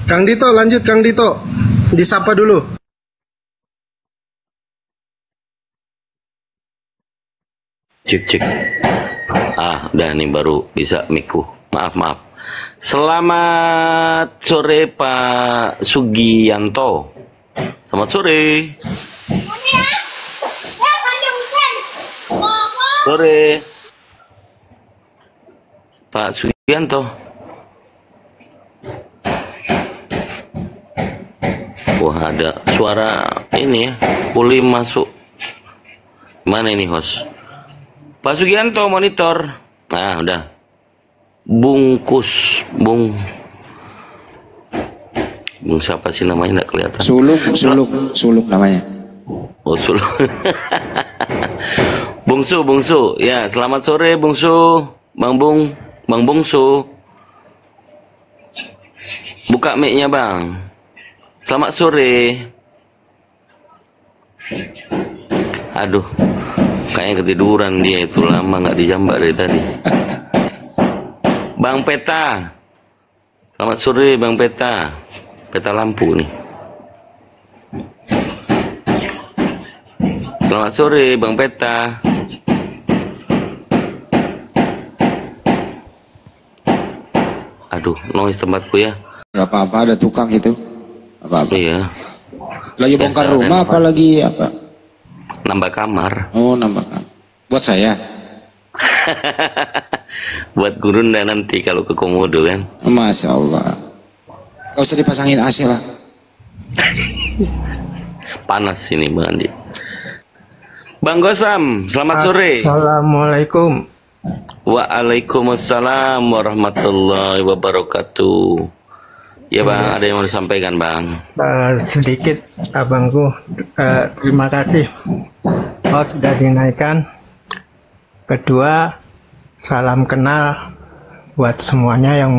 Kang Dito, lanjut Kang Dito. Disapa dulu. Cek. Udah nih baru bisa miku. Maaf. Selamat sore Pak Sugianto. Selamat sore. Sore. Pak Sugianto. Wah, ada suara ini ya. Kuli masuk. Mana ini host? Pak Sugianto monitor. Nah, udah. Bung siapa sih namanya, nggak kelihatan. Suluk namanya. Oh, Suluk. Bungsu. Ya, selamat sore Bungsu. Bang Bungsu. Buka mic-nya, Bang. Selamat sore. Aduh. Kayaknya ketiduran dia itu, lama nggak dijambak dari tadi. Bang Peta. Selamat sore Bang Peta. Peta lampu nih. Selamat sore Bang Peta. Aduh, noise tempatku ya. Gak apa-apa, ada tukang itu. Apa-apa. Iya. Lagi bongkar rumah apa lagi apa? Nambah kamar. Oh, nambah kamar. Buat saya. Buat Gurunda nanti kalau ke Komodo kan. Masya Allah. Gak usah dipasangin AC lah. Panas ini Bang Andi. Bang Gosam, selamat sore. Assalamualaikum. Waalaikumsalam warahmatullahi wabarakatuh. Ya Bang, ada yang mau disampaikan Bang? Sedikit abangku, terima kasih. Sudah dinaikkan. Kedua, salam kenal buat semuanya yang